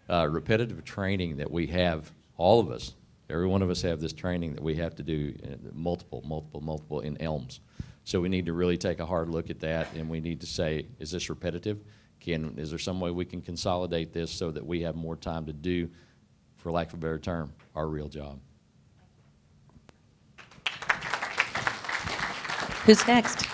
Speaker 13: repetitive training that we have, all of us. Every one of us have this training that we have to do, multiple in ELMS. So we need to really take a hard look at that, and we need to say, is this repetitive? Is there some way we can consolidate this so that we have more time to do, for lack of a better term, our real job?
Speaker 7: Who's next?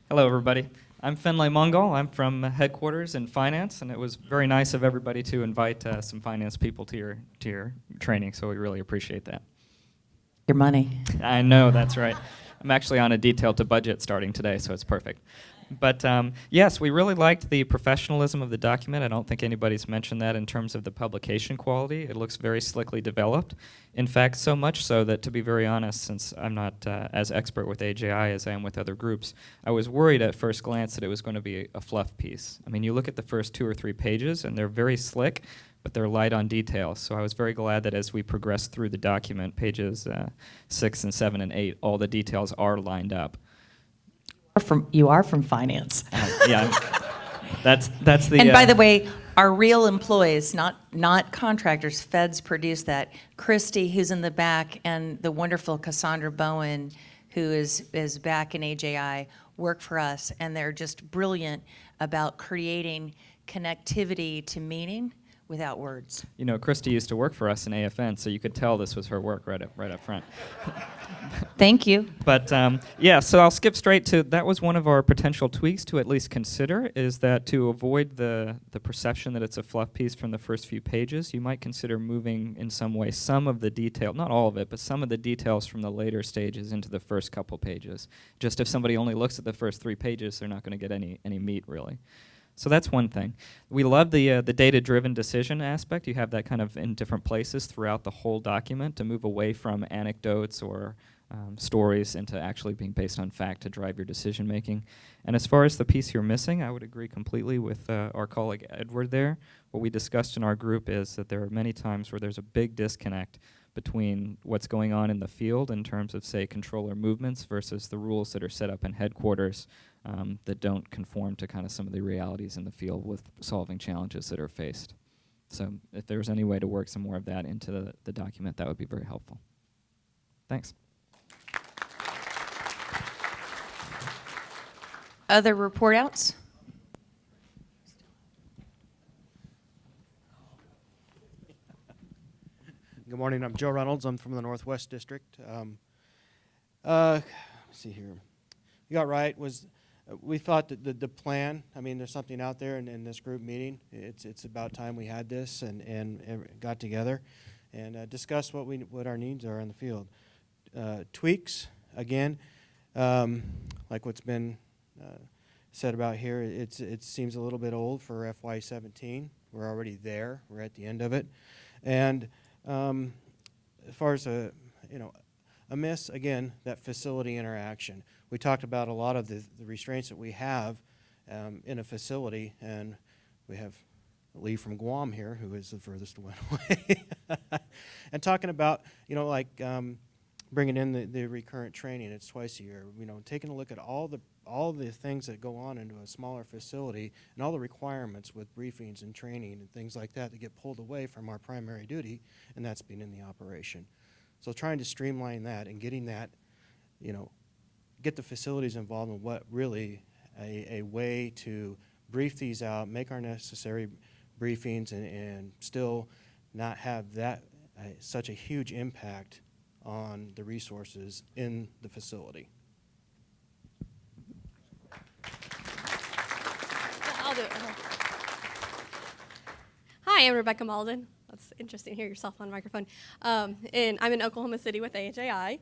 Speaker 14: Hello, everybody. I'm Finlay Mongol. I'm from headquarters in finance, and it was very nice of everybody to invite some finance people to your training, so we really appreciate that.
Speaker 7: Your money.
Speaker 14: I know, that's right. I'm actually on a detail to budget starting today, so it's perfect. But yes, we really liked the professionalism of the document. I don't think anybody's mentioned that in terms of the publication quality. It looks very slickly developed. In fact, so much so that, to be very honest, since I'm not as expert with AJI as I am with other groups, I was worried at first glance that it was going to be a fluff piece. I mean, you look at the first 2 or 3 pages, and they're very slick, but they're light on details. So I was very glad that as we progressed through the document, pages 6 and 7 and 8, all the details are lined up.
Speaker 7: You are from finance.
Speaker 14: Yeah, that's the.
Speaker 7: And by the way, our real employees, not contractors. Feds produce that. Christy, who's in the back, and the wonderful Cassandra Bowen, who is back in AJI, work for us, and they're just brilliant about creating connectivity to meaning without words.
Speaker 14: You know, Christy used to work for us in AFN, so you could tell this was her work right up front.
Speaker 7: Thank you.
Speaker 14: But yeah, so I'll skip straight to, that was one of our potential tweaks to at least consider, is that to avoid the perception that it's a fluff piece from the first few pages, you might consider moving in some way some of the detail, not all of it, but some of the details from the later stages into the first couple pages. Just if somebody only looks at the first 3 pages, they're not going to get any meat, really. So that's one thing. We love the data-driven decision aspect. You have that kind of in different places throughout the whole document to move away from anecdotes or stories into actually being based on fact to drive your decision-making. And as far as the piece you're missing, I would agree completely with our colleague Edward there. What we discussed in our group is that there are many times where there's a big disconnect between what's going on in the field in terms of, say, controller movements versus the rules that are set up in headquarters that don't conform to kind of some of the realities in the field with solving challenges that are faced. So if there's any way to work some more of that into the document, that would be very helpful. Thanks.
Speaker 7: Other report outs?
Speaker 6: Good morning. I'm Joe Reynolds. I'm from the Northwest District. Let's see here. You got right. We thought that the plan. I mean, there's something out there in this group meeting. It's about time we had this and got together and discussed what our needs are in the field. Tweaks again, like what's been said about here. It seems a little bit old for FY17. We're already there. We're at the end of it, and as far as a miss, again, that facility interaction. We talked about a lot of the restraints that we have in a facility, and we have Lee from Guam here, who is the furthest one away, and talking about, like bringing in the recurrent training. It's twice a year. Taking a look at all the things that go on into a smaller facility and all the requirements with briefings and training and things like that get pulled away from our primary duty, and that's being in the operation. So trying to streamline that and getting that, get the facilities involved in what really a way to brief these out, make our necessary briefings, and still not have that such a huge impact on the resources in the facility.
Speaker 5: I'll do it. Hi, I'm Rebecca Malden. That's interesting to hear yourself on microphone. And I'm in Oklahoma City with AJI.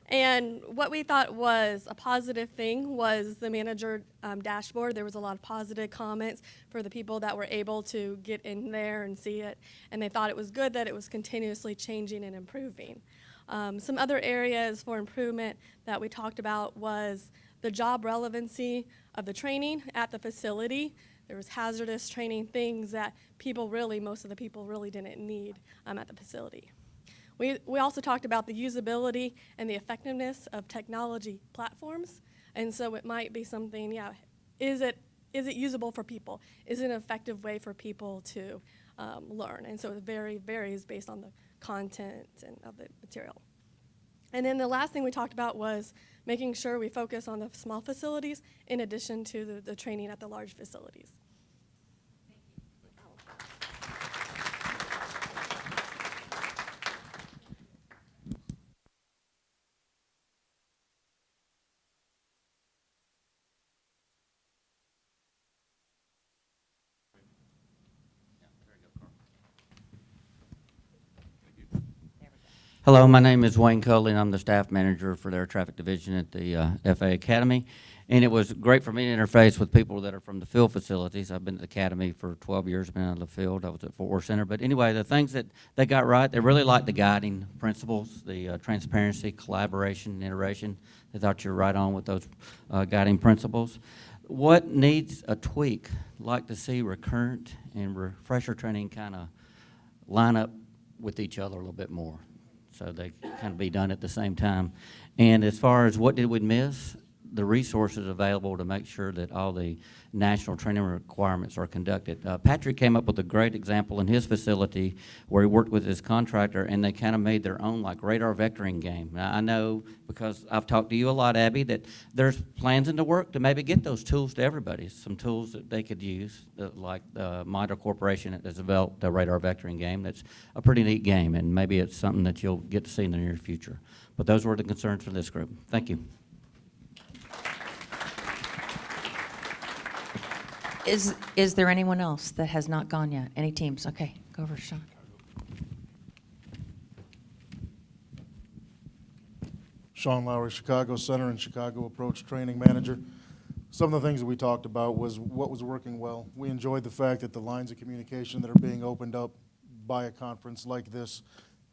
Speaker 5: And what we thought was a positive thing was the manager dashboard. There was a lot of positive comments for the people that were able to get in there and see it. And they thought it was good that it was continuously changing and improving. Some other areas for improvement that we talked about was the job relevancy of the training at the facility. There was hazardous training, things that most of the people really didn't need at the facility. We also talked about the usability and the effectiveness of technology platforms. And so it might be something, is it usable for people? Is it an effective way for people to learn? And so it varies based on the content and of the material. And then the last thing we talked about was making sure we focus on the small facilities in addition to the training at the large facilities.
Speaker 15: Hello, my name is Wayne Culley, and I'm the staff manager for the Air Traffic Division at the FAA Academy. And it was great for me to interface with people that are from the field facilities. I've been at the Academy for 12 years, been out of the field. I was at Fort Worth Center. But anyway, the things that they got right, they really liked the guiding principles, the transparency, collaboration, and iteration. They thought you were right on with those guiding principles. What needs a tweak? I'd like to see recurrent and refresher training kind of line up with each other a little bit more, so they kind of be done at the same time. And as far as what did we miss, the resources available to make sure that all the national training requirements are conducted. Patrick came up with a great example in his facility where he worked with his contractor, and they kind of made their own like radar vectoring game. Now, I know, because I've talked to you a lot, Abby, that there's plans in the work to maybe get those tools to everybody, some tools that they could use, like the Mitre Corporation has developed the radar vectoring game. That's a pretty neat game, and maybe it's something that you'll get to see in the near future. But those were the concerns for this group. Thank you.
Speaker 7: Is there anyone else that has not gone yet? Any teams? Okay, go over, Sean.
Speaker 16: Sean Lowry, Chicago Center and Chicago Approach Training Manager. Some of the things that we talked about was what was working well. We enjoyed the fact that the lines of communication that are being opened up by a conference like this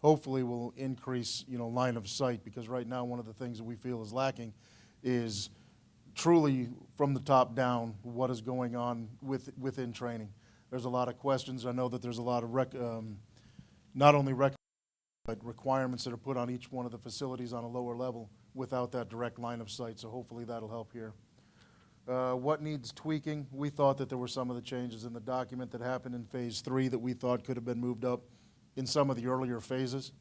Speaker 16: hopefully will increase, line of sight, because right now one of the things that we feel is lacking is truly from the top down what is going on within training. There's a lot of questions. I know that there's a lot of not only but requirements that are put on each one of the facilities on a lower level without that direct line of sight, so hopefully that'll help here. What needs tweaking? We thought that there were some of the changes in the document that happened in Phase 3 that we thought could have been moved up in some of the earlier phases,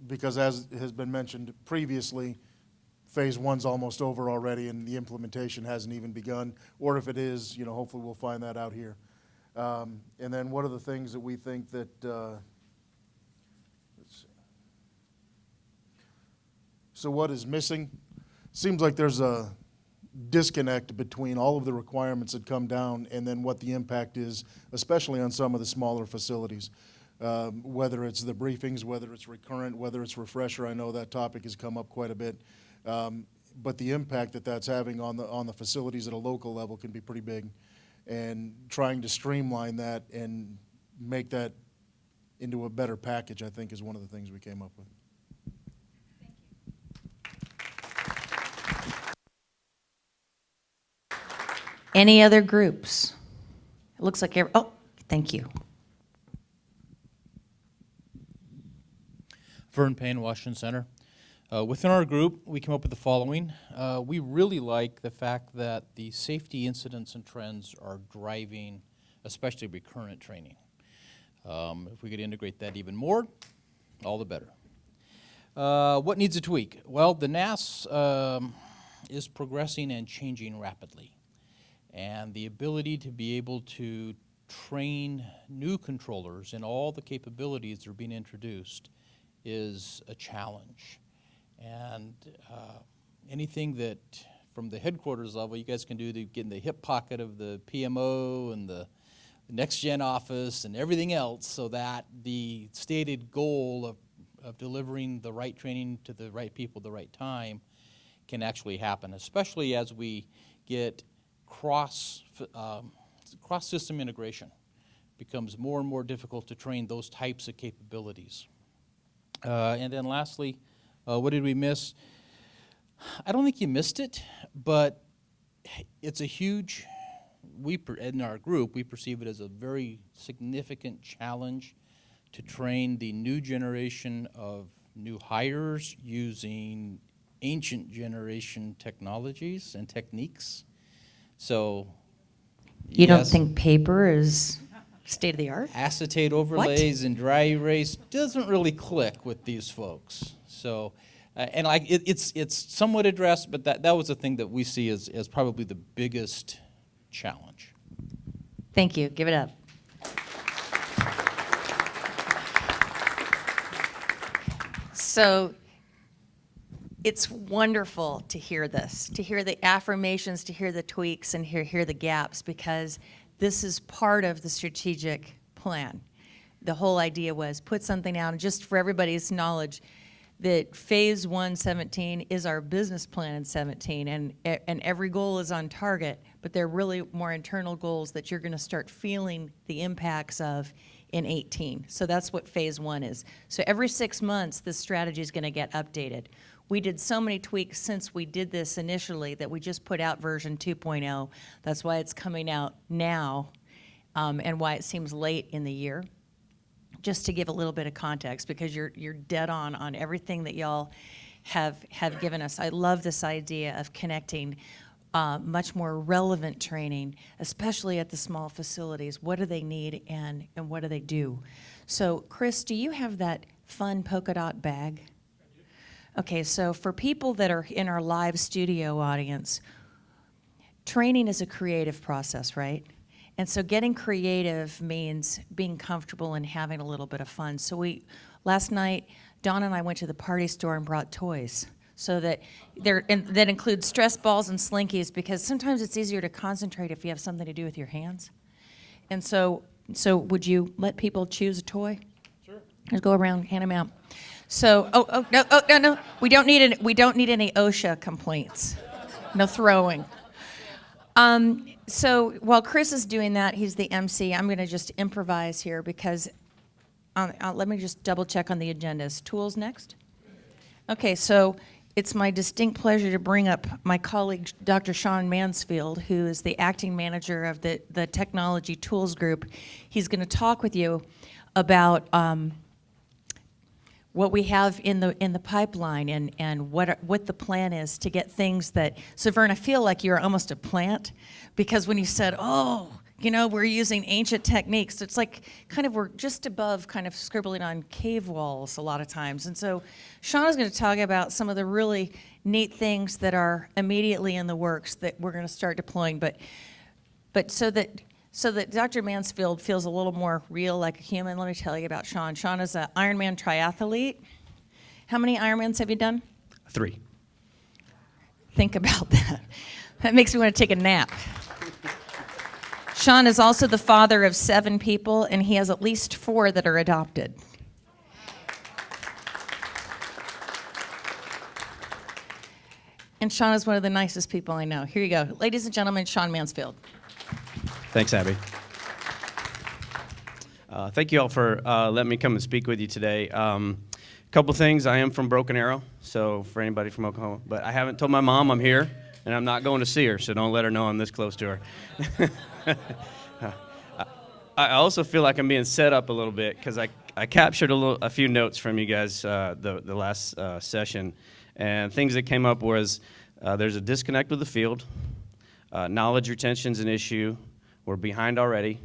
Speaker 16: because as has been mentioned previously, Phase 1's almost over already, and the implementation hasn't even begun. Or if it is, hopefully we'll find that out here. And then what are the things that we think that, let's see. So what is missing? Seems like there's a disconnect between all of the requirements that come down and then what the impact is, especially on some of the smaller facilities. Whether it's the briefings, whether it's recurrent, whether it's refresher. I know that topic has come up quite a bit. But the impact that that's having on the facilities at a local level can be pretty big, and trying to streamline that and make that into a better package, I think, is one of the things we came up with.
Speaker 7: Any other groups? It looks like thank you.
Speaker 17: Vern Payne, Washington Center. Within our group, we came up with the following. We really like the fact that the safety incidents and trends are driving, especially recurrent training. If we could integrate that even more, all the better. What needs a tweak? Well, the NAS is progressing and changing rapidly. And the ability to be able to train new controllers in all the capabilities that are being introduced is a challenge. And anything that from the headquarters level you guys can do to get in the hip pocket of the PMO and the next gen office and everything else, so that the stated goal of delivering the right training to the right people at the right time can actually happen, especially as we get cross-system integration. Becomes more and more difficult to train those types of capabilities. And then lastly, what did we miss? I don't think you missed it, but it's a huge in our group, we perceive it as a very significant challenge to train the new generation of new hires using ancient generation technologies and techniques. So,
Speaker 7: You don't
Speaker 17: yes,
Speaker 7: think paper is state of the art?
Speaker 17: acetate overlays and dry erase doesn't really click with these folks. So, and like it's somewhat addressed, but that was the thing that we see as probably the biggest challenge.
Speaker 7: Thank you. Give it up. So it's wonderful to hear this, to hear the affirmations, to hear the tweaks, and hear the gaps, because this is part of the strategic plan. The whole idea was put something out, and just for everybody's knowledge, that Phase 1 17 is our business plan in 17, and every goal is on target, but they're really more internal goals that you're going to start feeling the impacts of in 18. So that's what Phase 1 is. So every 6 months, this strategy is going to get updated. We did so many tweaks since we did this initially that we just put out version 2.0. That's why it's coming out now, and why it seems late in the year. Just to give a little bit of context, because you're dead on everything that y'all have given us. I love this idea of connecting much more relevant training, especially at the small facilities. What do they need and what do they do? So, Chris, do you have that fun polka dot bag? Okay, so for people that are in our live studio audience, training is a creative process, right? And so getting creative means being comfortable and having a little bit of fun. So last night, Dawn and I went to the party store and brought toys. So that that includes stress balls and slinkies, because sometimes it's easier to concentrate if you have something to do with your hands. And so would you let people choose a toy? Sure. Let's go around, hand them out. So, no. We don't need any OSHA complaints. No throwing. So while Chris is doing that, he's the MC, I'm going to just improvise here, because let me just double check on the agendas. Tools next? Okay, so it's my distinct pleasure to bring up my colleague, Dr. Sean Mansfield, who is the acting manager of the Technology Tools Group. He's going to talk with you about what we have in the pipeline and what the plan is to get things that. So Vern, I feel like you're almost a plant, because when you said, we're using ancient techniques, it's like we're just above kind of scribbling on cave walls a lot of times. And so Sean is going to talk about some of the really neat things that are immediately in the works that we're going to start deploying. But so that Dr. Mansfield feels a little more real, like a human, let me tell you about Sean. Sean is an Ironman triathlete. How many Ironmans have you done?
Speaker 18: 3.
Speaker 7: Think about that. That makes me want to take a nap. Sean is also the father of 7 people, and he has at least 4 that are adopted. And Sean is one of the nicest people I know. Here you go. Ladies and gentlemen, Sean Mansfield.
Speaker 18: Thanks, Abby. Thank you all for letting me come and speak with you today. Couple things. I am from Broken Arrow, so for anybody from Oklahoma. But I haven't told my mom I'm here, and I'm not going to see her, so don't let her know I'm this close to her. I also feel like I'm being set up a little bit, because I captured a few notes from you guys the last session, and things that came up was there's a disconnect with the field, knowledge retention's an issue, we're behind already.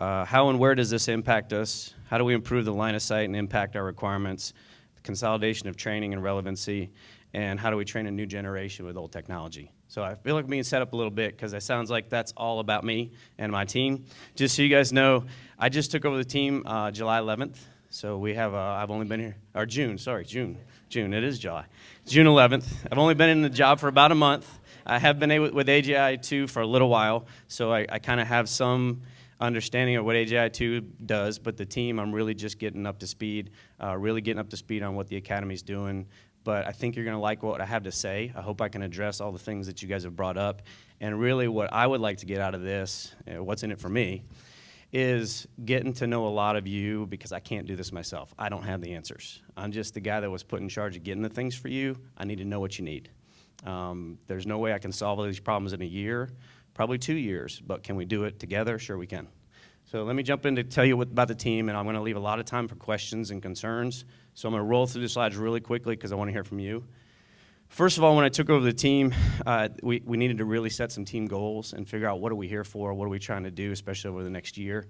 Speaker 18: How and where does this impact us? How do we improve the line of sight and impact our requirements? The consolidation of training and relevancy, and how do we train a new generation with old technology? So I feel like I'm being set up a little bit, because it sounds like that's all about me and my team. Just so you guys know, I just took over the team July 11th. So we have, I've only been here, or June, it is July. June 11th. I've only been in the job for about a month. I have been with AGI2 for a little while, so I kind of have some understanding of what AGI2 does, but the team, I'm really just getting up to speed, on what the Academy's doing. But I think you're going to like what I have to say. I hope I can address all the things that you guys have brought up. And really what I would like to get out of this, what's in it for me, is getting to know a lot of you, because I can't do this myself. I don't have the answers. I'm just the guy that was put in charge of getting the things for you. I need to know what you need. There's no way I can solve all these problems in a year, probably 2 years, but can we do it together? Sure we can. So let me jump in to tell you about the team, and I'm going to leave a lot of time for questions and concerns. So I'm going to roll through the slides really quickly because I want to hear from you. First of all, when I took over the team, we needed to really set some team goals and figure out what are we here for, what are we trying to do, especially over the next year.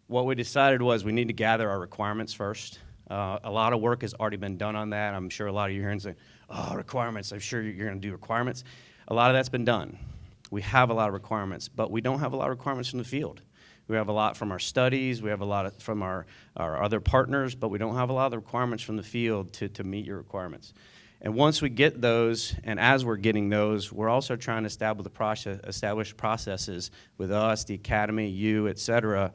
Speaker 18: What we decided was we need to gather our requirements first. A lot of work has already been done on that. I'm sure a lot of you are hearing saying, oh, requirements, I'm sure you're going to do requirements. A lot of that's been done. We have a lot of requirements, but we don't have a lot of requirements from the field. We have a lot from our studies, we have a lot from our other partners, but we don't have a lot of the requirements from the field to meet your requirements. And once we get those, and as we're getting those, we're also trying to establish processes with us, the academy, you, et cetera,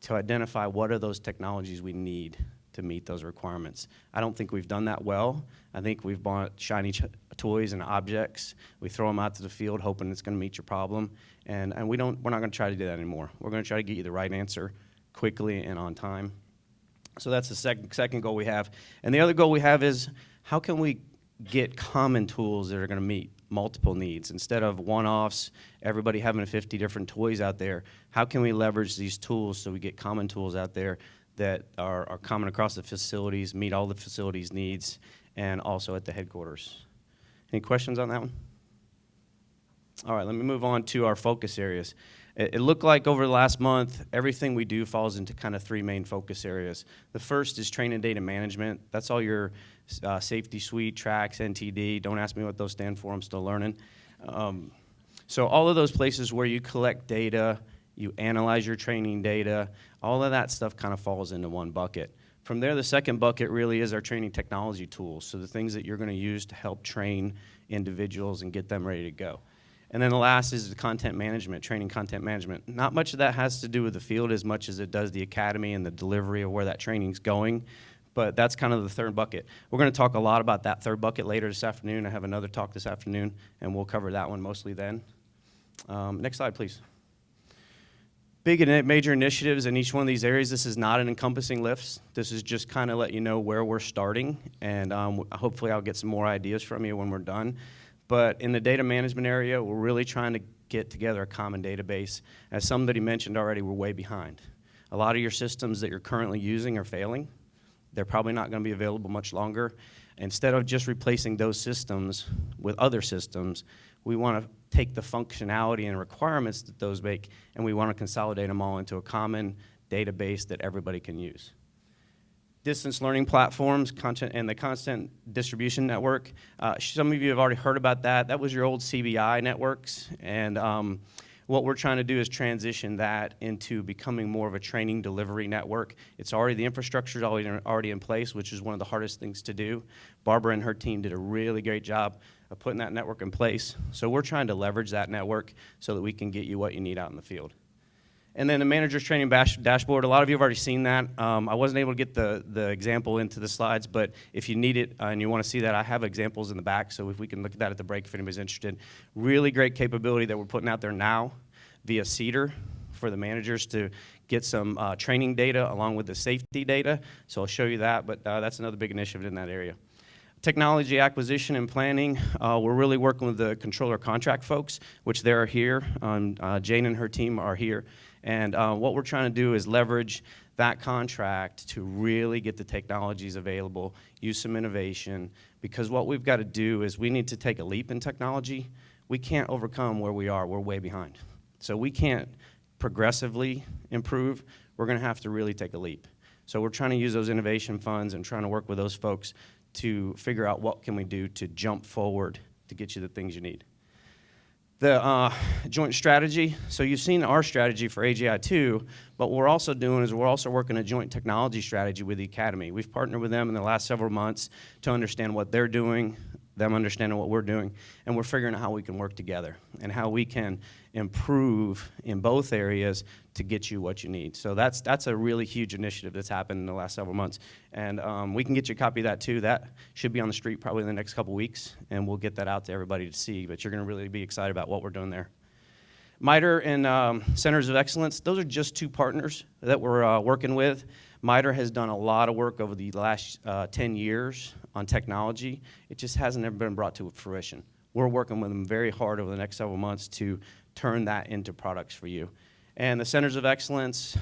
Speaker 18: to identify what are those technologies we need to meet those requirements. I don't think we've done that well. I think we've bought shiny toys and objects. We throw them out to the field hoping it's going to meet your problem, and we're not going to try to do that anymore. We're going to try to get you the right answer quickly and on time. So that's the second goal we have. And the other goal we have is how can we get common tools that are going to meet multiple needs instead of one-offs, everybody having 50 different toys out there. How can we leverage these tools so we get common tools out there that are common across the facilities, meet all the facilities' needs, and also at the headquarters? Any questions on that one? All right, let me move on to our focus areas. It looked like over the last month, everything we do falls into kind of 3 main focus areas. The first is training data management. That's all your safety suite, tracks, NTD. Don't ask me what those stand for, I'm still learning. So all of those places where you collect data, you analyze your training data, all of that stuff kind of falls into one bucket. From there, the second bucket really is our training technology tools, so the things that you're going to use to help train individuals and get them ready to go. And then the last is the content management, training content management. Not much of that has to do with the field as much as it does the academy and the delivery of where that training's going, but that's kind of the third bucket. We're going to talk a lot about that third bucket later this afternoon. I have another talk this afternoon, and we'll cover that one mostly then. Next slide, please. Big and major initiatives in each one of these areas. This is not an encompassing list. This is just kind of let you know where we're starting, and hopefully I'll get some more ideas from you when we're done. But in the data management area, we're really trying to get together a common database. As somebody mentioned already, we're way behind. A lot of your systems that you're currently using are failing. They're probably not going to be available much longer. Instead of just replacing those systems with other systems, we want to take the functionality and requirements that those make, and we want to consolidate them all into a common database that everybody can use. Distance learning platforms, content, and the content distribution network. Some of you have already heard about that. That was your old CBI networks, and what we're trying to do is transition that into becoming more of a training delivery network. It's already, the infrastructure is already in place, which is one of the hardest things to do. Barbara and her team did a really great job of putting that network in place. So we're trying to leverage that network so that we can get you what you need out in the field. And then the manager's training dashboard, a lot of you have already seen that. I wasn't able to get the example into the slides, but if you need it and you want to see that, I have examples in the back, so if we can look at that at the break if anybody's interested. Really great capability that we're putting out there now via Cedar for the managers to get some training data along with the safety data. So I'll show you that, but that's another big initiative in that area. Technology acquisition and planning, we're really working with the controller contract folks, which they're here. Jane and her team are here. And what we're trying to do is leverage that contract to really get the technologies available, use some innovation, because what we've got to do is we need to take a leap in technology. We can't overcome where we are. We're way behind. So we can't progressively improve. We're going to have to really take a leap. So we're trying to use those innovation funds and trying to work with those folks to figure out what can we do to jump forward to get you the things you need. The joint strategy, so you've seen our strategy for AGI2, but what we're also doing is we're also working a joint technology strategy with the Academy. We've partnered with them in the last several months to understand what they're doing, them understanding what we're doing, and we're figuring out how we can work together and how we can improve in both areas to get you what you need. So that's a really huge initiative that's happened in the last several months. And we can get you a copy of that too. That should be on the street probably in the next couple weeks, and we'll get that out to everybody to see, but you're gonna really be excited about what we're doing there. MITRE and Centers of Excellence, those are just 2 partners that we're working with. MITRE has done a lot of work over the last 10 years on technology. It just hasn't ever been brought to fruition. We're working with them very hard over the next several months to turn that into products for you. And the Centers of Excellence,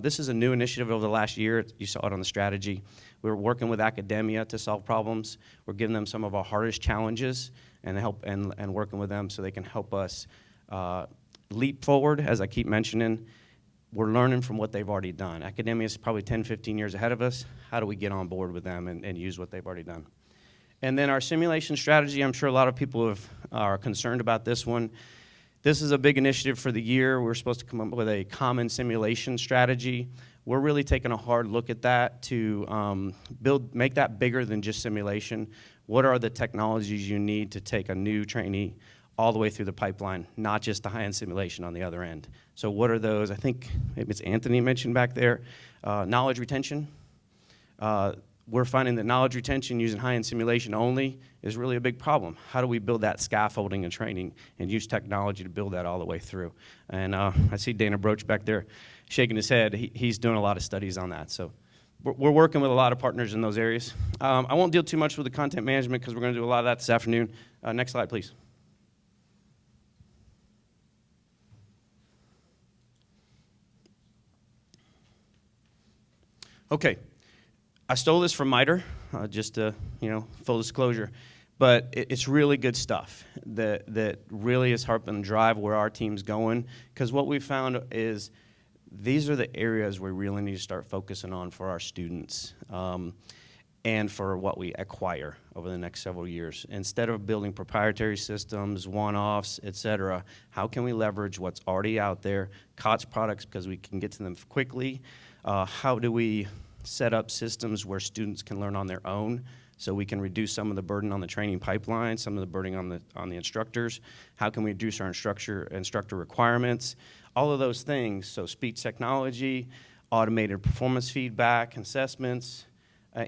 Speaker 18: this is a new initiative over the last year. You saw it on the strategy. We're working with academia to solve problems. We're giving them some of our hardest challenges and working with them so they can help us leap forward, as I keep mentioning. We're learning from what they've already done. Academia is probably 10, 15 years ahead of us. How do we get on board with them and use what they've already done? And then our simulation strategy, I'm sure a lot of people are concerned about this one. This is a big initiative for the year. We're supposed to come up with a common simulation strategy. We're really taking a hard look at that to make that bigger than just simulation. What are the technologies you need to take a new trainee all the way through the pipeline, not just the high-end simulation on the other end? So what are those? I think maybe it's Anthony mentioned back there. Knowledge retention. We're finding that knowledge retention using high-end simulation only is really a big problem. How do we build that scaffolding and training and use technology to build that all the way through? And I see Dana Broach back there shaking his head. He's doing a lot of studies on that. So we're working with a lot of partners in those areas. I won't deal too much with the content management because we're going to do a lot of that this afternoon. Next slide, please. Okay. I stole this from MITRE, just to, full disclosure, but it's really good stuff that really is helping drive where our team's going, because what we found is these are the areas we really need to start focusing on for our students and for what we acquire over the next several years. Instead of building proprietary systems, one-offs, et cetera, how can we leverage what's already out there, COTS products, because we can get to them quickly? How do we set up systems where students can learn on their own so we can reduce some of the burden on the training pipeline, some of the burden on the instructors? How can we reduce our instructor requirements? All of those things, so speech technology, automated performance feedback, assessments,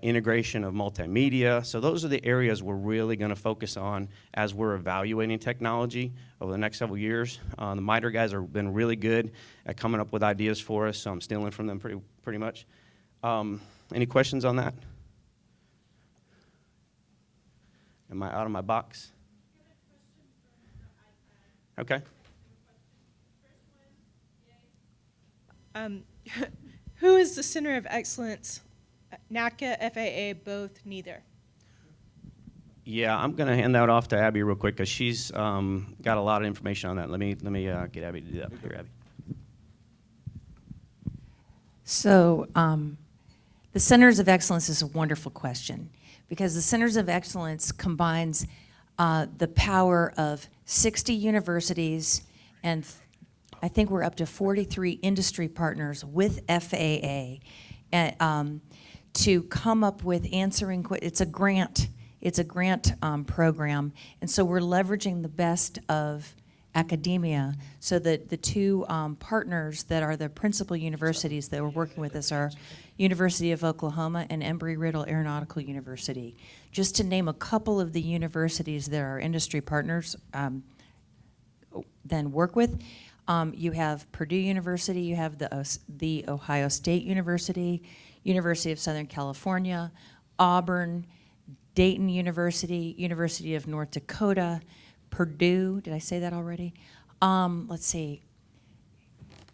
Speaker 18: integration of multimedia. So those are the areas we're really going to focus on as we're evaluating technology over the next several years. The MITRE guys have been really good at coming up with ideas for us, so I'm stealing from them pretty much. Any questions on that? Am I out of my box? Okay.
Speaker 19: Who is the Center of Excellence? NACA, FAA, both, neither?
Speaker 18: Yeah, I'm going to hand that off to Abby real quick because she's got a lot of information on that. Let me get Abby to do that. Here, Abby.
Speaker 7: So the Centers of Excellence is a wonderful question because the Centers of Excellence combines the power of 60 universities and I think we're up to 43 industry partners with FAA to come up with answering. It's a grant program, and so we're leveraging the best of academia so that the two partners that are the principal universities that we're working with us are University of Oklahoma and Embry-Riddle Aeronautical University. Just to name a couple of the universities that our industry partners then work with. You have Purdue University, you have the Ohio State University, University of Southern California, Auburn, Dayton University, University of North Dakota, Purdue, did I say that already? Let's see,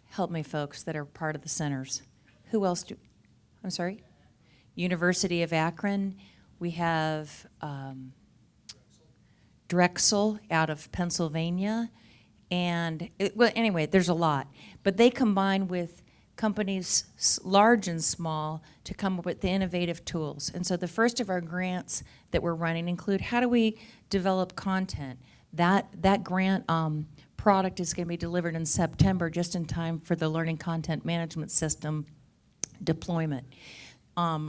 Speaker 7: help me folks that are part of the centers. Who else I'm sorry? University of Akron, we have Drexel out of Pennsylvania, and well, anyway, there's a lot. But they combine with companies large and small to come up with the innovative tools. And so the first of our grants that we're running include how do we develop content. That grant product is going to be delivered in September, just in time for the Learning Content Management System deployment.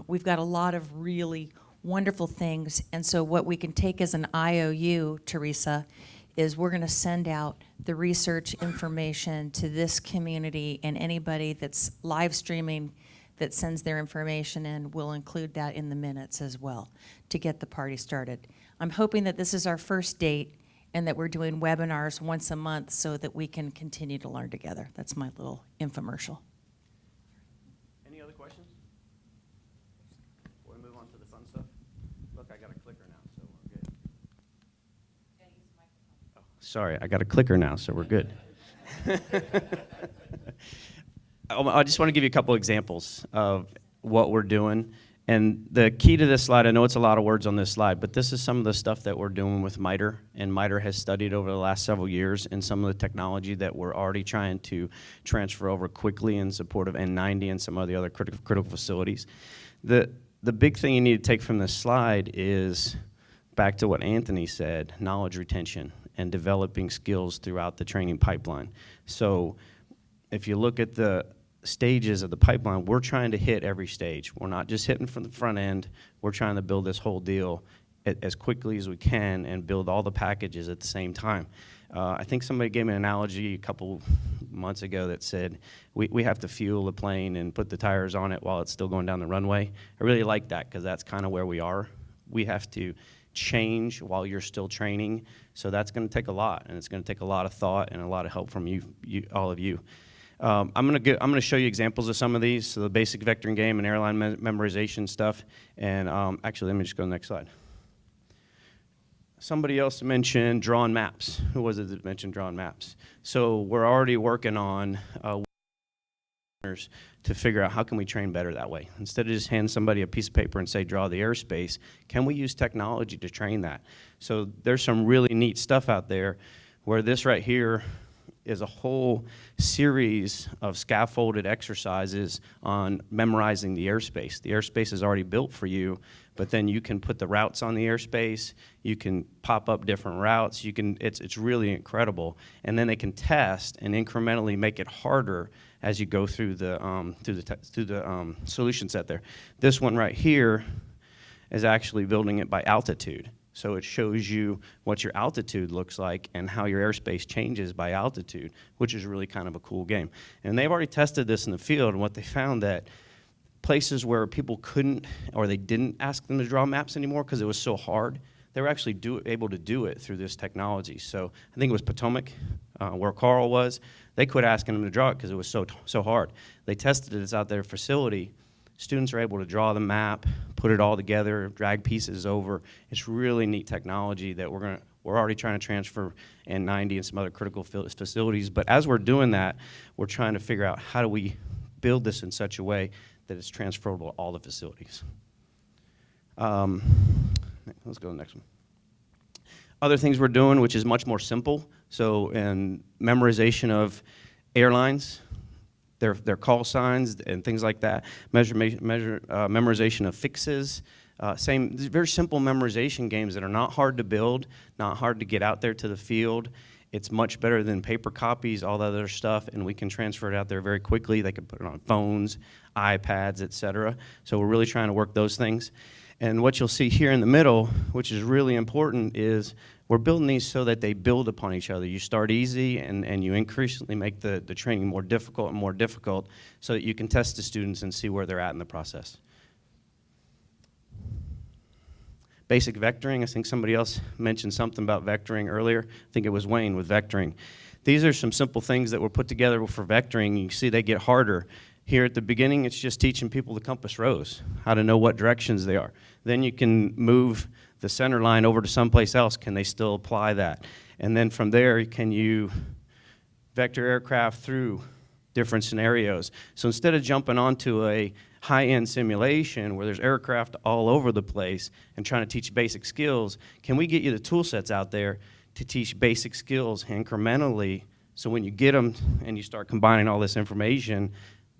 Speaker 7: We've got a lot of really wonderful things, and so what we can take as an IOU, Teresa, is we're going to send out the research information to this community, and anybody that's live streaming that sends their information in, we'll include that in the minutes as well to get the party started. I'm hoping that this is our first date and that we're doing webinars once a month so that we can continue to learn together. That's my little infomercial.
Speaker 18: Any other questions? Before we move on to the fun stuff? Look, I got a clicker now, so we're good. Oh, sorry, I got a clicker now, so we're good. I just want to give you a couple examples of what we're doing. And the key to this slide, I know it's a lot of words on this slide, but this is some of the stuff that we're doing with MITRE. And MITRE has studied over the last several years and some of the technology that we're already trying to transfer over quickly in support of N90 and some of the other critical facilities. The big thing you need to take from this slide is back to what Anthony said, knowledge retention and developing skills throughout the training pipeline. So if you look at the stages of the pipeline, we're trying to hit every stage. We're not just hitting from the front end. We're trying to build this whole deal as quickly as we can and build all the packages at the same time. I think somebody gave me an analogy a couple months ago that said we have to fuel a plane and put the tires on it while it's still going down the runway. I really like that because that's kind of where we are. We have to change while you're still training, so that's going to take a lot, and it's going to take a lot of thought and a lot of help from all of you. I'm going to show you examples of some of these, so the basic vectoring game and airline memorization stuff. And actually, let me just go to the next slide. Somebody else mentioned drawn maps. Who was it that mentioned drawn maps? So we're already working on to figure out how can we train better that way. Instead of just hand somebody a piece of paper and say, draw the airspace, can we use technology to train that? So there's some really neat stuff out there where this right here is a whole series of scaffolded exercises on memorizing the airspace. The airspace is already built for you, but then you can put the routes on the airspace, you can pop up different routes, it's really incredible. And then they can test and incrementally make it harder as you go through the solution set there. This one right here is actually building it by altitude. So it shows you what your altitude looks like and how your airspace changes by altitude, which is really kind of a cool game. And they've already tested this in the field, and what they found that places where people couldn't or they didn't ask them to draw maps anymore because it was so hard, they were actually able to do it through this technology. So I think it was Potomac, where Carl was. They quit asking them to draw it because it was so hard. They tested it at their facility. Students are able to draw the map, put it all together, drag pieces over. It's really neat technology that we're already trying to transfer N90 and some other critical facilities. But as we're doing that, we're trying to figure out how do we build this in such a way that it's transferable to all the facilities. Let's go to the next one. Other things we're doing, which is much more simple. So in memorization of airlines, their call signs and things like that, memorization of fixes, very simple memorization games that are not hard to build, not hard to get out there to the field. It's much better than paper copies, all that other stuff, and we can transfer it out there very quickly. They can put it on phones, iPads, etc. So we're really trying to work those things. And what you'll see here in the middle, which is really important, is we're building these so that they build upon each other. You start easy and you increasingly make the training more difficult so that you can test the students and see where they're at in the process. Basic vectoring, I think somebody else mentioned something about vectoring earlier. I think it was Wayne with vectoring. These are some simple things that were put together for vectoring. You can see they get harder. Here at the beginning, it's just teaching people the compass rose, how to know what directions they are. Then you can move the center line over to someplace else. Can they still apply that? And then from there, can you vector aircraft through different scenarios? So instead of jumping onto a high-end simulation where there's aircraft all over the place and trying to teach basic skills, can we get you the tool sets out there to teach basic skills incrementally so when you get them and you start combining all this information,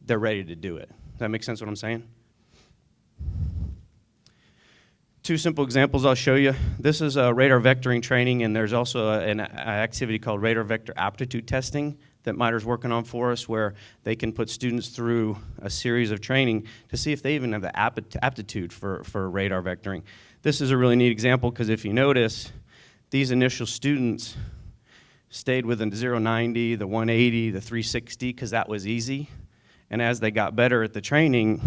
Speaker 18: they're ready to do it. Does that make sense what I'm saying? Two simple examples I'll show you. This is radar vectoring training, and there's also an activity called radar vector aptitude testing that MITRE's working on for us, where they can put students through a series of training to see if they even have the aptitude for radar vectoring. This is a really neat example because if you notice, these initial students stayed with the 090, the 180, the 360 because that was easy. And as they got better at the training,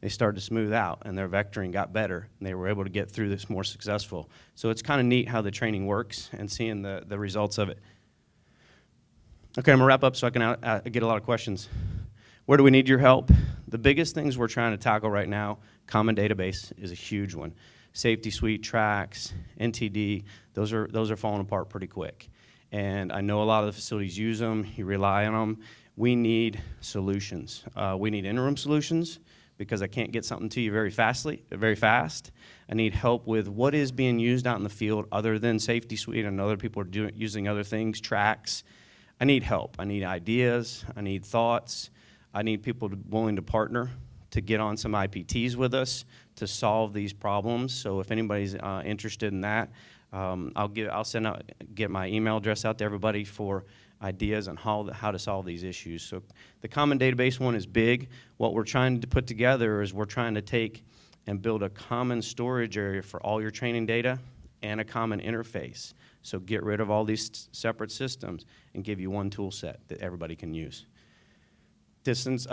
Speaker 18: they started to smooth out and their vectoring got better and they were able to get through this more successful. So it's kind of neat how the training works and seeing the results of it. Okay, I'm gonna wrap up so I can get a lot of questions. Where do we need your help? The biggest things we're trying to tackle right now, common database is a huge one. Safety suite, tracks, NTD, those are falling apart pretty quick. and I know a lot of the facilities use them, you rely on them. We need solutions. We need interim solutions because I can't get something to you very fast. I need help with what is being used out in the field other than Safety Suite and other people are using other things, tracks. I need help. I need ideas. I need thoughts. I need people willing to partner to get on some IPTs with us to solve these problems. So if anybody's interested in that, I'll get my email address out to everybody for ideas on how to solve these issues. So the common database one is big. What we're trying to put together is we're trying to take and build a common storage area for all your training data and a common interface. So get rid of all these separate systems and give you one tool set that everybody can use. Distance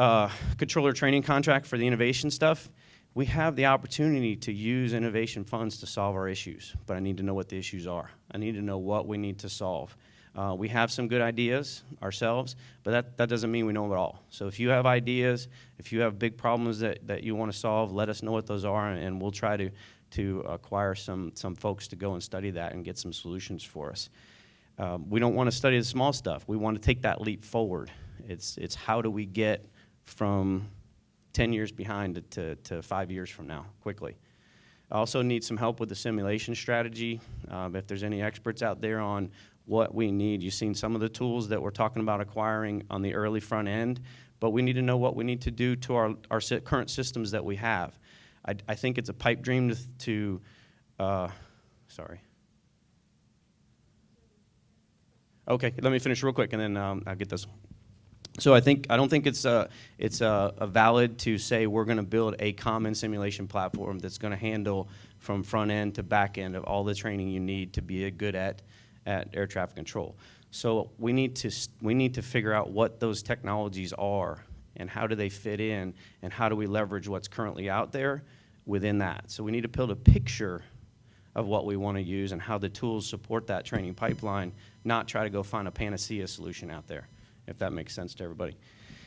Speaker 18: controller training contract for the innovation stuff. We have the opportunity to use innovation funds to solve our issues, but I need to know what the issues are. I need to know what we need to solve. We have some good ideas ourselves, but that doesn't mean we know it all. So if you have ideas, if you have big problems that you want to solve, let us know what those are, and we'll try to acquire some folks to go and study that and get some solutions for us. We don't want to study the small stuff. We want to take that leap forward. It's how do we get from 10 years behind to 5 years from now quickly. I also need some help with the simulation strategy. If there's any experts out there on what we need. You've seen some of the tools that we're talking about acquiring on the early front end, but we need to know what we need to do to our current systems that we have. I think it's a pipe dream to sorry. Okay, let me finish real quick and then I'll get this. So I don't think it's a valid to say we're going to build a common simulation platform that's going to handle from front end to back end of all the training you need to be good at air traffic control. So we need to figure out what those technologies are and how do they fit in and how do we leverage what's currently out there within that. So we need to build a picture of what we want to use and how the tools support that training pipeline, not try to go find a panacea solution out there, if that makes sense to everybody.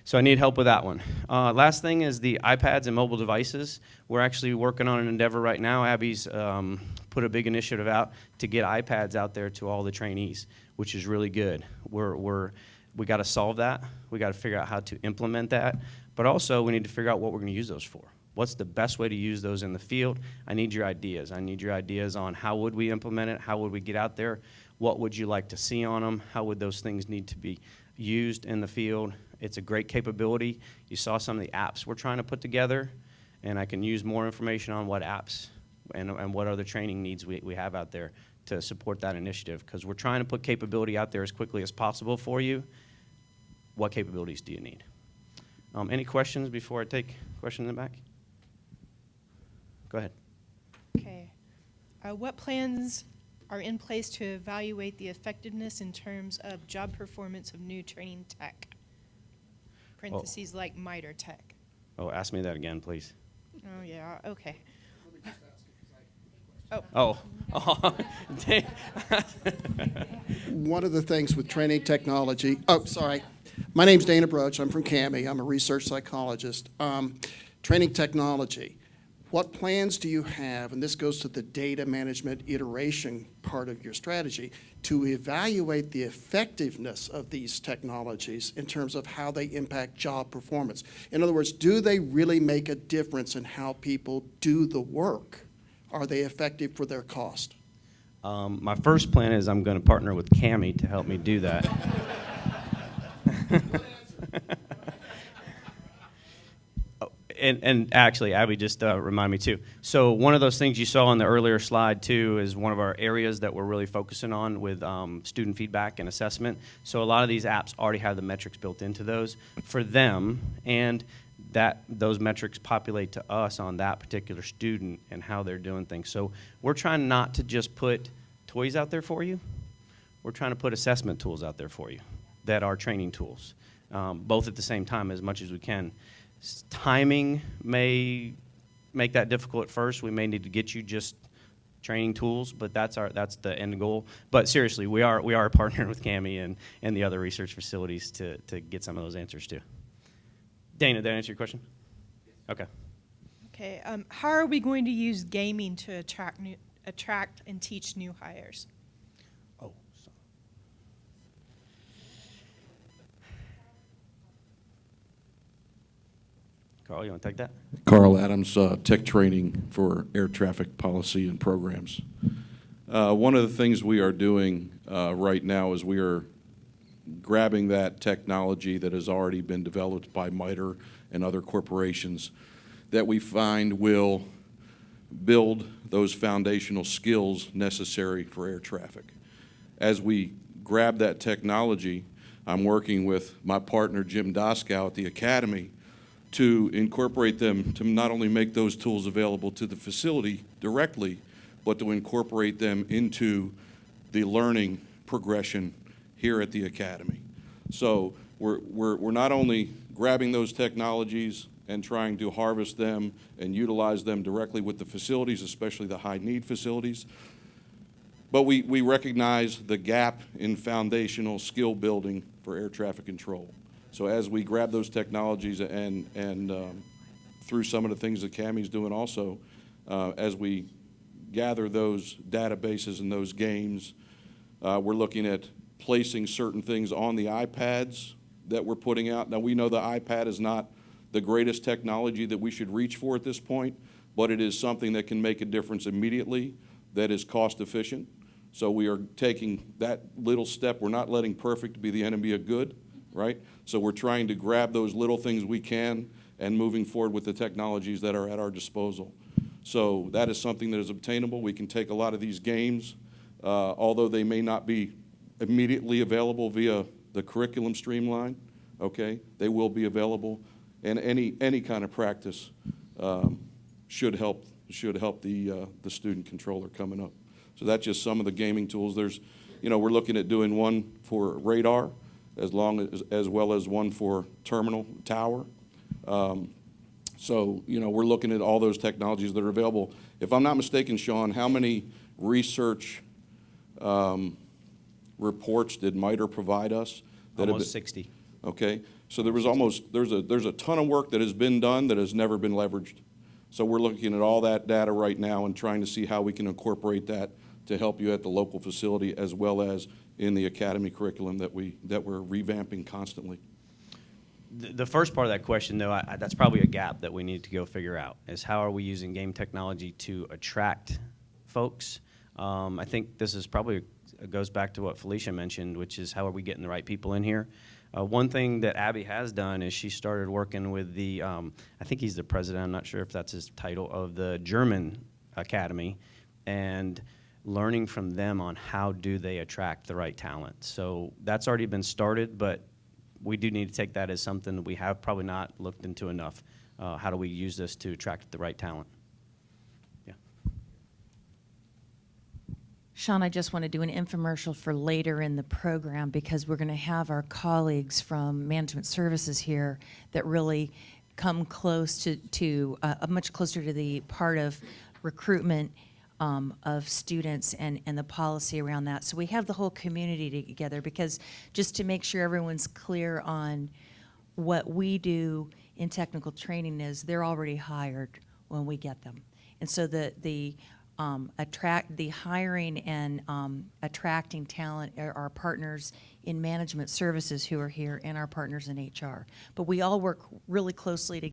Speaker 18: So I need help with that one. Last thing is the iPads and mobile devices. We're actually working on an endeavor right now. Abby's put a big initiative out to get iPads out there to all the trainees, which is really good. We got to solve that. We got to figure out how to implement that. But also we need to figure out what we're going to use those for. What's the best way to use those in the field? I need your ideas. I need your ideas on how would we implement it? How would we get out there? What would you like to see on them? How would those things need to be used in the field? It's a great capability. You saw some of the apps we're trying to put together, and I can use more information on what apps and what other training needs we have out there to support that initiative, because we're trying to put capability out there as quickly as possible for you. What capabilities do you need? Any questions before I take a question in the back? Go ahead.
Speaker 19: Okay. What plans are in place to evaluate the effectiveness in terms of job performance of new training tech? Parentheses like MITRE tech.
Speaker 18: Oh, ask me that again, please.
Speaker 19: Oh, yeah, okay.
Speaker 18: Oh.
Speaker 20: One of the things with training technology, my name's Dana Broach, I'm from CAMI, I'm a research psychologist. Training technology, what plans do you have, and this goes to the data management iteration part of your strategy, to evaluate the effectiveness of these technologies in terms of how they impact job performance? In other words, do they really make a difference in how people do the work? Are they effective for their cost?
Speaker 18: My first plan is I'm going to partner with CAMI to help me do that. And actually, Abby just reminded me too. So one of those things you saw on the earlier slide too is one of our areas that we're really focusing on with student feedback and assessment. So a lot of these apps already have the metrics built into those for them, and those metrics populate to us on that particular student and how they're doing things. So we're trying not to just put toys out there for you. We're trying to put assessment tools out there for you that are training tools, both at the same time as much as we can. Timing may make that difficult at first. We may need to get you just training tools, but that's the end goal. But seriously, we are partnering with CAMI and the other research facilities to get some of those answers too. Dana, did that answer your question? Okay.
Speaker 19: Okay. How are we going to use gaming to attract and teach new hires?
Speaker 18: Carl, you want to take that?
Speaker 21: Carl Adams, Tech Training for Air Traffic Policy and Programs. One of the things we are doing right now is we are grabbing that technology that has already been developed by MITRE and other corporations that we find will build those foundational skills necessary for air traffic. As we grab that technology, I'm working with my partner Jim Doskow at the Academy to incorporate them to not only make those tools available to the facility directly, but to incorporate them into the learning progression here at the Academy. So we're not only grabbing those technologies and trying to harvest them and utilize them directly with the facilities, especially the high-need facilities, but we recognize the gap in foundational skill building for air traffic control. So as we grab those technologies and through some of the things that Cammie's doing also, as we gather those databases and those games, we're looking at placing certain things on the iPads that we're putting out. Now, we know the iPad is not the greatest technology that we should reach for at this point, but it is something that can make a difference immediately, that is cost efficient. So we are taking that little step. We're not letting perfect be the enemy of good, right? So we're trying to grab those little things we can and moving forward with the technologies that are at our disposal. So that is something that is obtainable. We can take a lot of these games, although they may not be immediately available via the curriculum streamline, okay? They will be available, and any kind of practice should help the student controller coming up. So that's just some of the gaming tools. There's, we're looking at doing one for radar, as well as one for terminal tower. So, we're looking at all those technologies that are available. If I'm not mistaken, Sean, how many research reports did MITRE provide us?
Speaker 18: Almost 60.
Speaker 21: Okay, so there's a ton of work that has been done that has never been leveraged. So we're looking at all that data right now and trying to see how we can incorporate that to help you at the local facility as well as in the academy curriculum that we're revamping constantly.
Speaker 18: The first part of that question, though, that's probably a gap that we need to go figure out, is how are we using game technology to attract folks? I think this is probably goes back to what Felicia mentioned, which is how are we getting the right people in here? One thing that Abby has done is she started working with the, I think he's the president, I'm not sure if that's his title, of the German Academy, and learning from them on how do they attract the right talent. So that's already been started, but we do need to take that as something that we have probably not looked into enough. How do we use this to attract the right talent? Yeah.
Speaker 7: Sean, I just want to do an infomercial for later in the program because we're going to have our colleagues from management services here that really come close to much closer to the part of recruitment of students and the policy around that. So we have the whole community together because just to make sure everyone's clear on what we do in technical training is they're already hired when we get them. And so the hiring and attracting talent are our partners in management services who are here and our partners in HR. But we all work really closely together.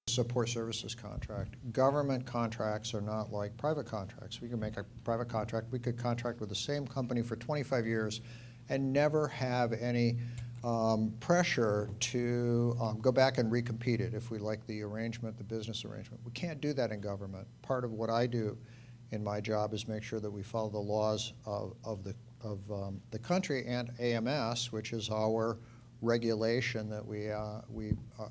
Speaker 1: support services contract. Government contracts are not like private contracts. We can make a private contract. We could contract with the same company for 25 years and never have any pressure to go back and recompete it if we like the arrangement, the business arrangement. We can't do that in government. Part of what I do in my job is make sure that we follow the laws of the country and AMS, which is our regulation that we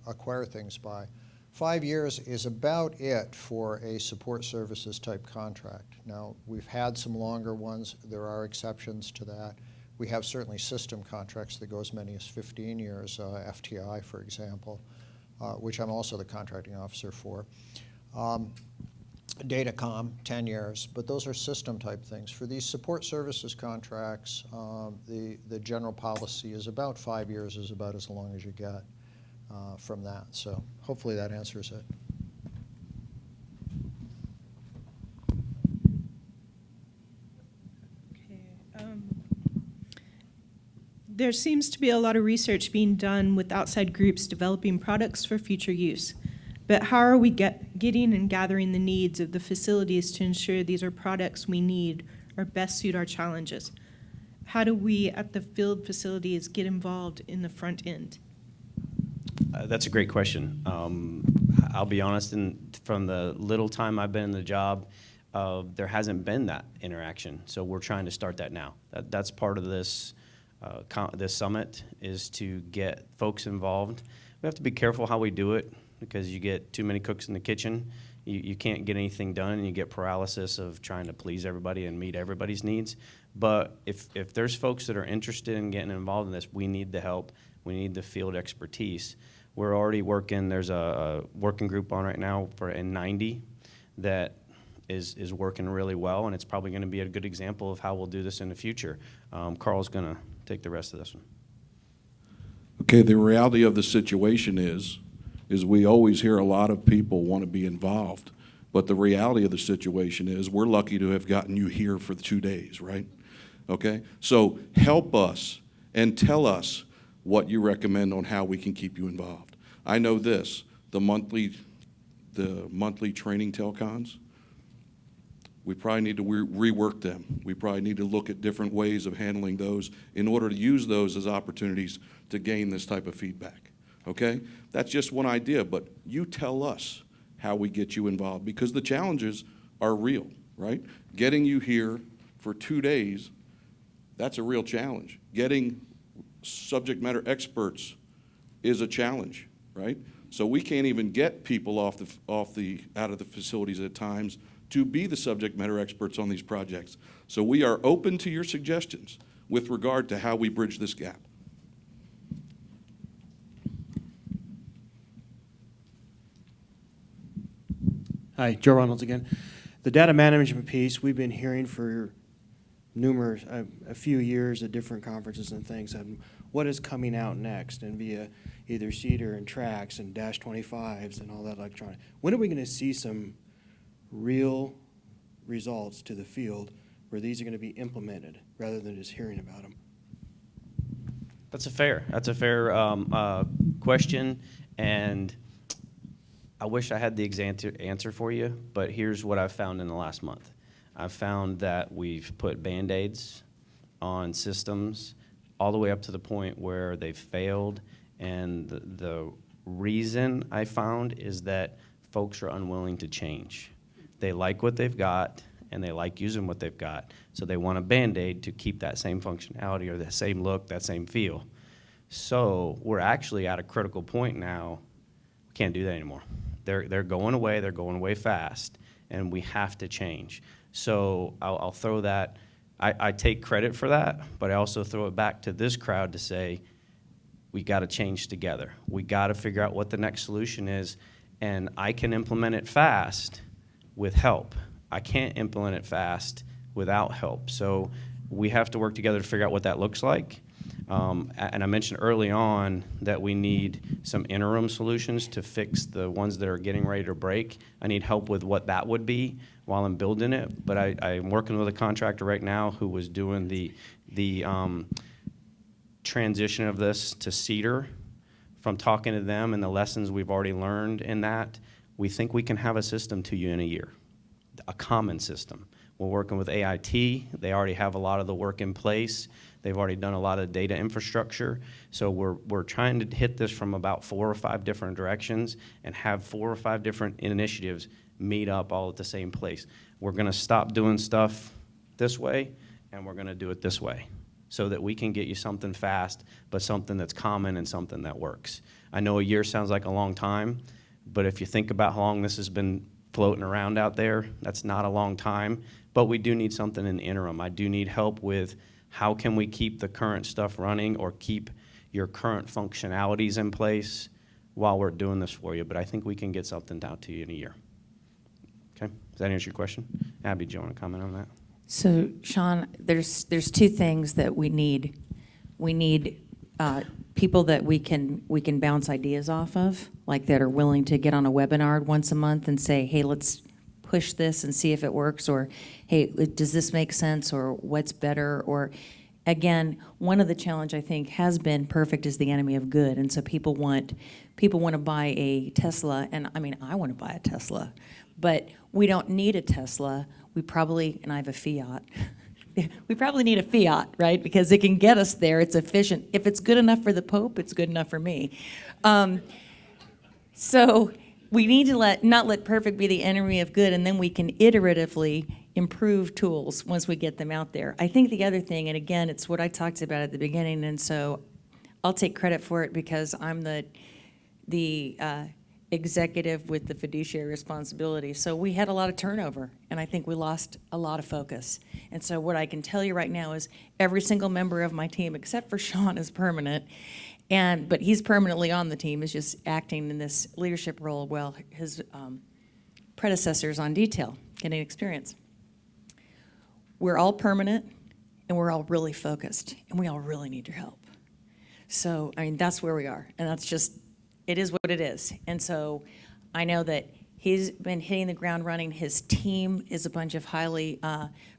Speaker 1: acquire things by. 5 years is about it for a support services type contract. Now, we've had some longer ones. There are exceptions to that. We have certainly system contracts that go as many as 15 years, FTI, for example, which I'm also the contracting officer for. Datacom, 10 years, but those are system type things. For these support services contracts, the general policy is about 5 years is about as long as you get from that. So hopefully that answers it.
Speaker 19: There seems to be a lot of research being done with outside groups developing products for future use. But how are we getting and gathering the needs of the facilities to ensure these are products we need or best suit our challenges? How do we at the field facilities get involved in the front end?
Speaker 18: That's a great question. I'll be honest, from the little time I've been in the job, there hasn't been that interaction. So we're trying to start that now. That's part of this summit, is to get folks involved. We have to be careful how we do it, because you get too many cooks in the kitchen. You can't get anything done, and you get paralysis of trying to please everybody and meet everybody's needs. But if there's folks that are interested in getting involved in this, we need the help. We need the field expertise. We're already working, there's a working group on right now for N90 that is working really well, and it's probably going to be a good example of how we'll do this in the future. Carl's going to take the rest of this one.
Speaker 21: Okay, the reality of the situation is we always hear a lot of people want to be involved, but the reality of the situation is we're lucky to have gotten you here for 2 days, right? Okay, so help us and tell us what you recommend on how we can keep you involved. I know this, the monthly training telcons, we probably need to rework them. We probably need to look at different ways of handling those in order to use those as opportunities to gain this type of feedback, okay? That's just one idea, but you tell us how we get you involved, because the challenges are real, right? Getting you here for 2 days, that's a real challenge. Getting subject matter experts is a challenge, right? So we can't even get people out of the facilities at times to be the subject matter experts on these projects. So we are open to your suggestions with regard to how we bridge this gap.
Speaker 6: Hi, Joe Reynolds again. The data management piece, we've been hearing for a few years at different conferences and things, and what is coming out next, and via either Cedar and Trax and Dash 25s and all that electronic. When are we going to see some real results to the field where these are going to be implemented rather than just hearing about them?
Speaker 18: That's a fair question, and I wish I had the exact answer for you, but here's what I've found in the last month. I've found that we've put Band-Aids on systems all the way up to the point where they've failed, and the reason I found is that folks are unwilling to change. They like what they've got, and they like using what they've got, so they want a Band-Aid to keep that same functionality or the same look, that same feel. So we're actually at a critical point now. We can't do that anymore. They're going away fast, and we have to change. So I'll throw that. I take credit for that, but I also throw it back to this crowd to say, we got to change together. We got to figure out what the next solution is, and I can implement it fast with help. I can't implement it fast without help. So we have to work together to figure out what that looks like. And I mentioned early on that we need some interim solutions to fix the ones that are getting ready to break. I need help with what that would be while I'm building it. But I'm working with a contractor right now who was doing the transition of this to Cedar from talking to them and the lessons we've already learned in that, we think we can have a system to you in a year, a common system. We're working with AIT. They already have a lot of the work in place. They've already done a lot of data infrastructure. So we're trying to hit this from about 4 or 5 different directions and have 4 or 5 different initiatives meet up all at the same place. We're going to stop doing stuff this way, and we're going to do it this way so that we can get you something fast, but something that's common and something that works. I know a year sounds like a long time, but if you think about how long this has been floating around out there, that's not a long time, but we do need something in the interim. I do need help with how can we keep the current stuff running or keep your current functionalities in place while we're doing this for you, but I think we can get something down to you in a year. Okay, does that answer your question? Abby, do you want to comment on that?
Speaker 4: So, Sean, there's 2 things that we need. We need people that we can bounce ideas off of, like that are willing to get on a webinar once a month and say, hey, let's push this and see if it works, or hey, does this make sense, or what's better, or again, one of the challenge I think has been perfect is the enemy of good, and so people want to buy a Tesla, and I mean I want to buy a Tesla, but we don't need a Tesla. We probably, and I have a Fiat. We probably need a Fiat, right? Because it can get us there. It's efficient. If it's good enough for the Pope, it's good enough for me. So we need to not let perfect be the enemy of good, and then we can iteratively improve tools once we get them out there. I think the other thing, and again, it's what I talked about at the beginning, and so I'll take credit for it because I'm the executive with the fiduciary responsibility. So we had a lot of turnover, and I think we lost a lot of focus. And so what I can tell you right now is every single member of my team, except for Sean, is permanent. But he's permanently on the team, is just acting in this leadership role while his predecessors on detail, getting experience. We're all permanent, and we're all really focused, and we all really need your help. So, I mean, that's where we are, and that's just, it is what it is. And so I know that he's been hitting the ground running. His team is a bunch of highly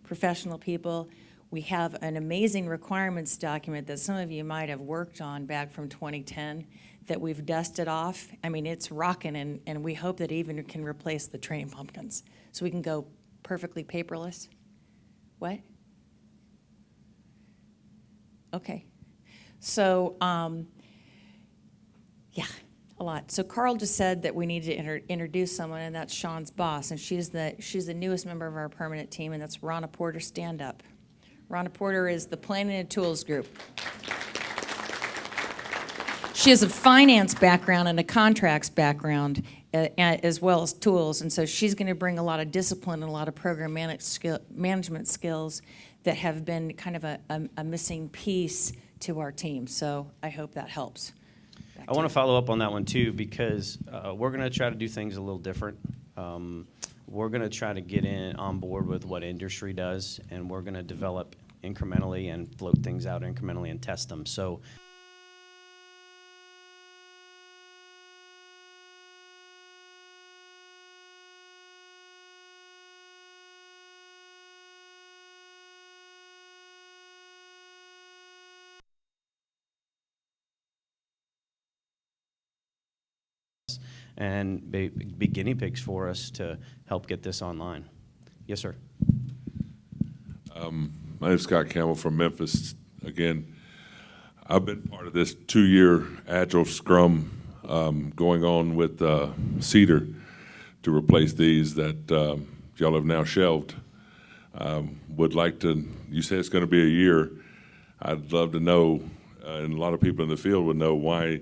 Speaker 4: professional people. We have an amazing requirements document that some of you might have worked on back from 2010 that we've dusted off. I mean, it's rocking, and we hope that even can replace the training pumpkins. So we can go perfectly paperless. What? Okay. So, yeah, a lot. So Carl just said that we need to introduce someone, and that's Sean's boss, and she's the newest member of our permanent team, and that's Ronna Porter. Stand up. Ronna Porter is the Planning and Tools Group. She has a finance background and a contracts background, as well as tools, and so she's going to bring a lot of discipline and a lot of program management skills that have been kind of a missing piece to our team. So I hope that helps.
Speaker 18: I want to follow up on that one too, because we're going to try to do things a little different. We're going to try to get on board with what industry does, and we're going to develop incrementally and float things out incrementally and test them. So and be guinea pigs for us to help get this online. Yes, sir.
Speaker 12: My name is Scott Campbell from Memphis. Again, I've been part of this 2-year Agile Scrum going on with Cedar to replace these that y'all have now shelved. Would like to, you say it's going to be a year. I'd love to know, and a lot of people in the field would know why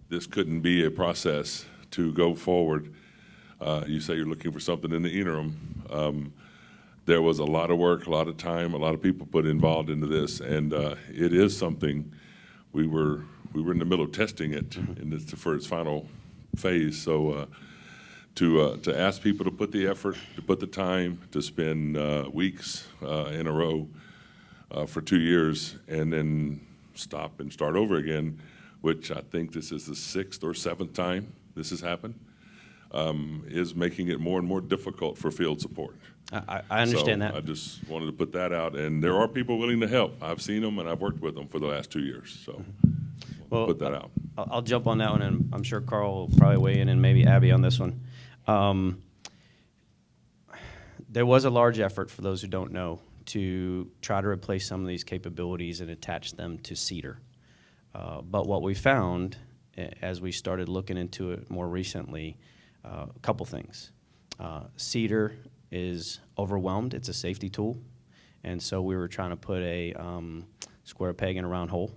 Speaker 12: this couldn't be a process to go forward. You say you're looking for something in the interim. There was a lot of work, a lot of time, a lot of people put involved into this, and it is something we were in the middle of testing it for its final phase. So to ask people to put the effort, to put the time, to spend weeks in a row for 2 years, and then stop and start over again, which I think this is the 6th or 7th time this has happened, is making it more and more difficult for field support.
Speaker 18: I understand that.
Speaker 12: I just wanted to put that out, and there are people willing to help. I've seen them, and I've worked with them for the last 2 years, so
Speaker 18: well,
Speaker 12: put that out.
Speaker 18: I'll jump on that one, and I'm sure Carl will probably weigh in, and maybe Abby on this one. There was a large effort, for those who don't know, to try to replace some of these capabilities and attach them to CEDAR. But what we found, as we started looking into it more recently, a couple things. CEDAR is overwhelmed. It's a safety tool. And so we were trying to put a square peg in a round hole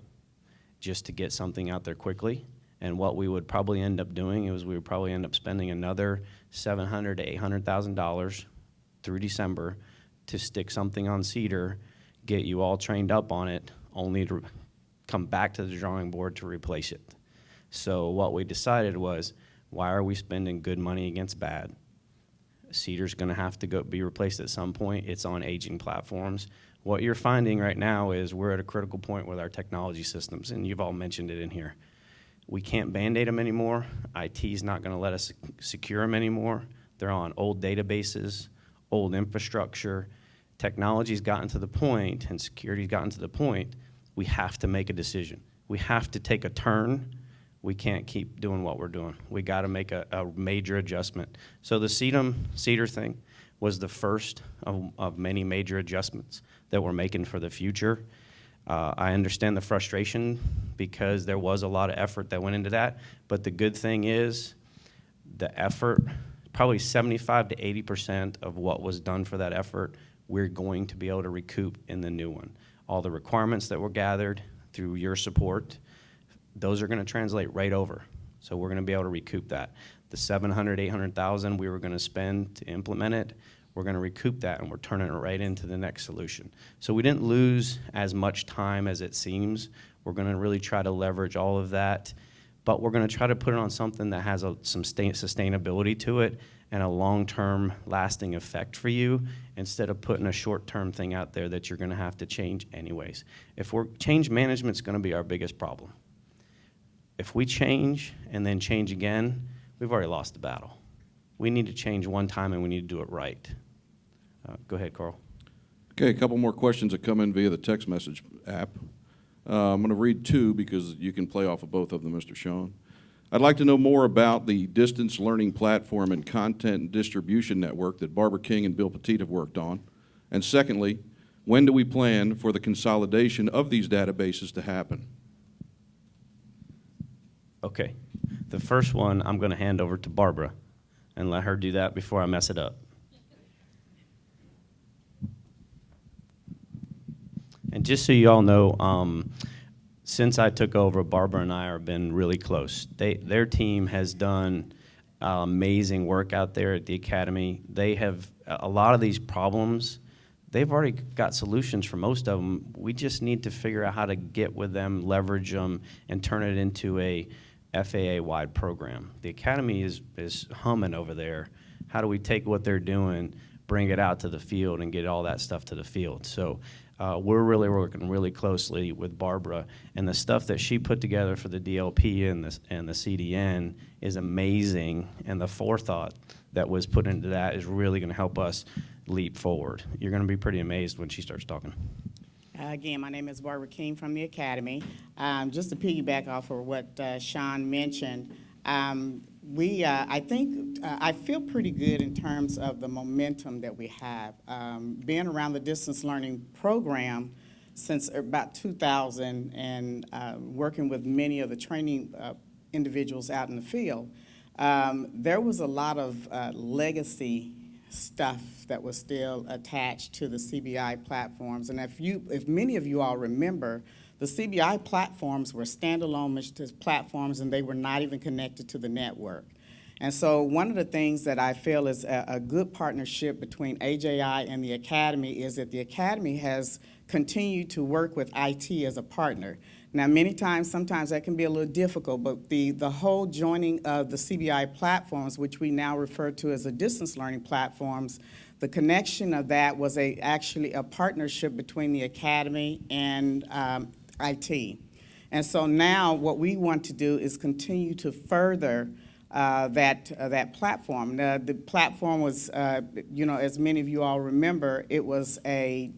Speaker 18: just to get something out there quickly. And what we would probably end up doing is we would probably end up spending another $700,000 to $800,000 through December to stick something on CEDAR, get you all trained up on it, only to come back to the drawing board to replace it. So what we decided was, why are we spending good money against bad? CEDAR's going to have to be replaced at some point. It's on aging platforms. What you're finding right now is we're at a critical point with our technology systems, and you've all mentioned it in here. We can't Band-Aid them anymore. IT's not going to let us secure them anymore. They're on old databases, old infrastructure. Technology's gotten to the point, and security's gotten to the point, we have to make a decision. We have to take a turn. We can't keep doing what we're doing. We got to make a major adjustment. So the CEDAR thing was the first of many major adjustments that we're making for the future. I understand the frustration because there was a lot of effort that went into that, but the good thing is the effort, probably 75 to 80% of what was done for that effort, we're going to be able to recoup in the new one. All the requirements that were gathered through your support, those are going to translate right over. So we're going to be able to recoup that. The 700, 800,000 we were going to spend to implement it, we're going to recoup that, and we're turning it right into the next solution. So we didn't lose as much time as it seems. We're going to really try to leverage all of that, but we're going to try to put it on something that has some sustainability to it and a long-term lasting effect for you, instead of putting a short-term thing out there that you're going to have to change anyways. Change management's going to be our biggest problem. If we change and then change again, we've already lost the battle. We need to change one time, and we need to do it right. Go ahead, Carl.
Speaker 21: Okay, a couple more questions that come in via the text message app. I'm going to read two because you can play off of both of them, Mr. Sean. I'd like to know more about the distance learning platform and content distribution network that Barbara King and Bill Petit have worked on. And secondly, when do we plan for the consolidation of these databases to happen?
Speaker 18: Okay. The first one I'm going to hand over to Barbara and let her do that before I mess it up. And just so you all know, since I took over, Barbara and I have been really close. Their team has done amazing work out there at the Academy. They have a lot of these problems. They've already got solutions for most of them. We just need to figure out how to get with them, leverage them, and turn it into a FAA-wide program. The Academy is humming over there. How do we take what they're doing, bring it out to the field, and get all that stuff to the field? So we're really working really closely with Barbara, and the stuff that she put together for the DLP and the CDN is amazing, and the forethought that was put into that is really going to help us leap forward. You're going to be pretty amazed when she starts talking.
Speaker 3: Again, my name is Barbara King from the Academy. Just to piggyback off of what Sean mentioned, I feel pretty good in terms of the momentum that we have. Being around the distance learning program since about 2000 and working with many of the training individuals out in the field, there was a lot of legacy stuff that was still attached to the CBI platforms. And if many of you all remember, the CBI platforms were standalone platforms, and they were not even connected to the network. And so one of the things that I feel is a good partnership between AJI and the Academy is that the Academy has continued to work with IT as a partner. Now, sometimes that can be a little difficult, but the whole joining of the CBI platforms, which we now refer to as the distance learning platforms, the connection of that was actually a partnership between the Academy and IT. And so now what we want to do is continue to further that platform. The platform was, as many of you all remember, it was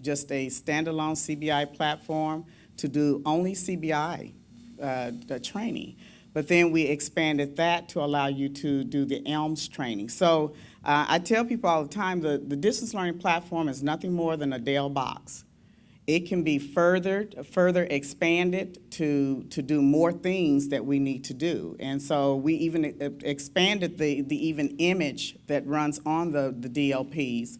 Speaker 3: just a standalone CBI platform to do only CBI training. but then we expanded that to allow you to do the ELMS training. So I tell people all the time, the distance learning platform is nothing more than a Dell box. It can be further expanded to do more things that we need to do. And so we even expanded the even image that runs on the DLPs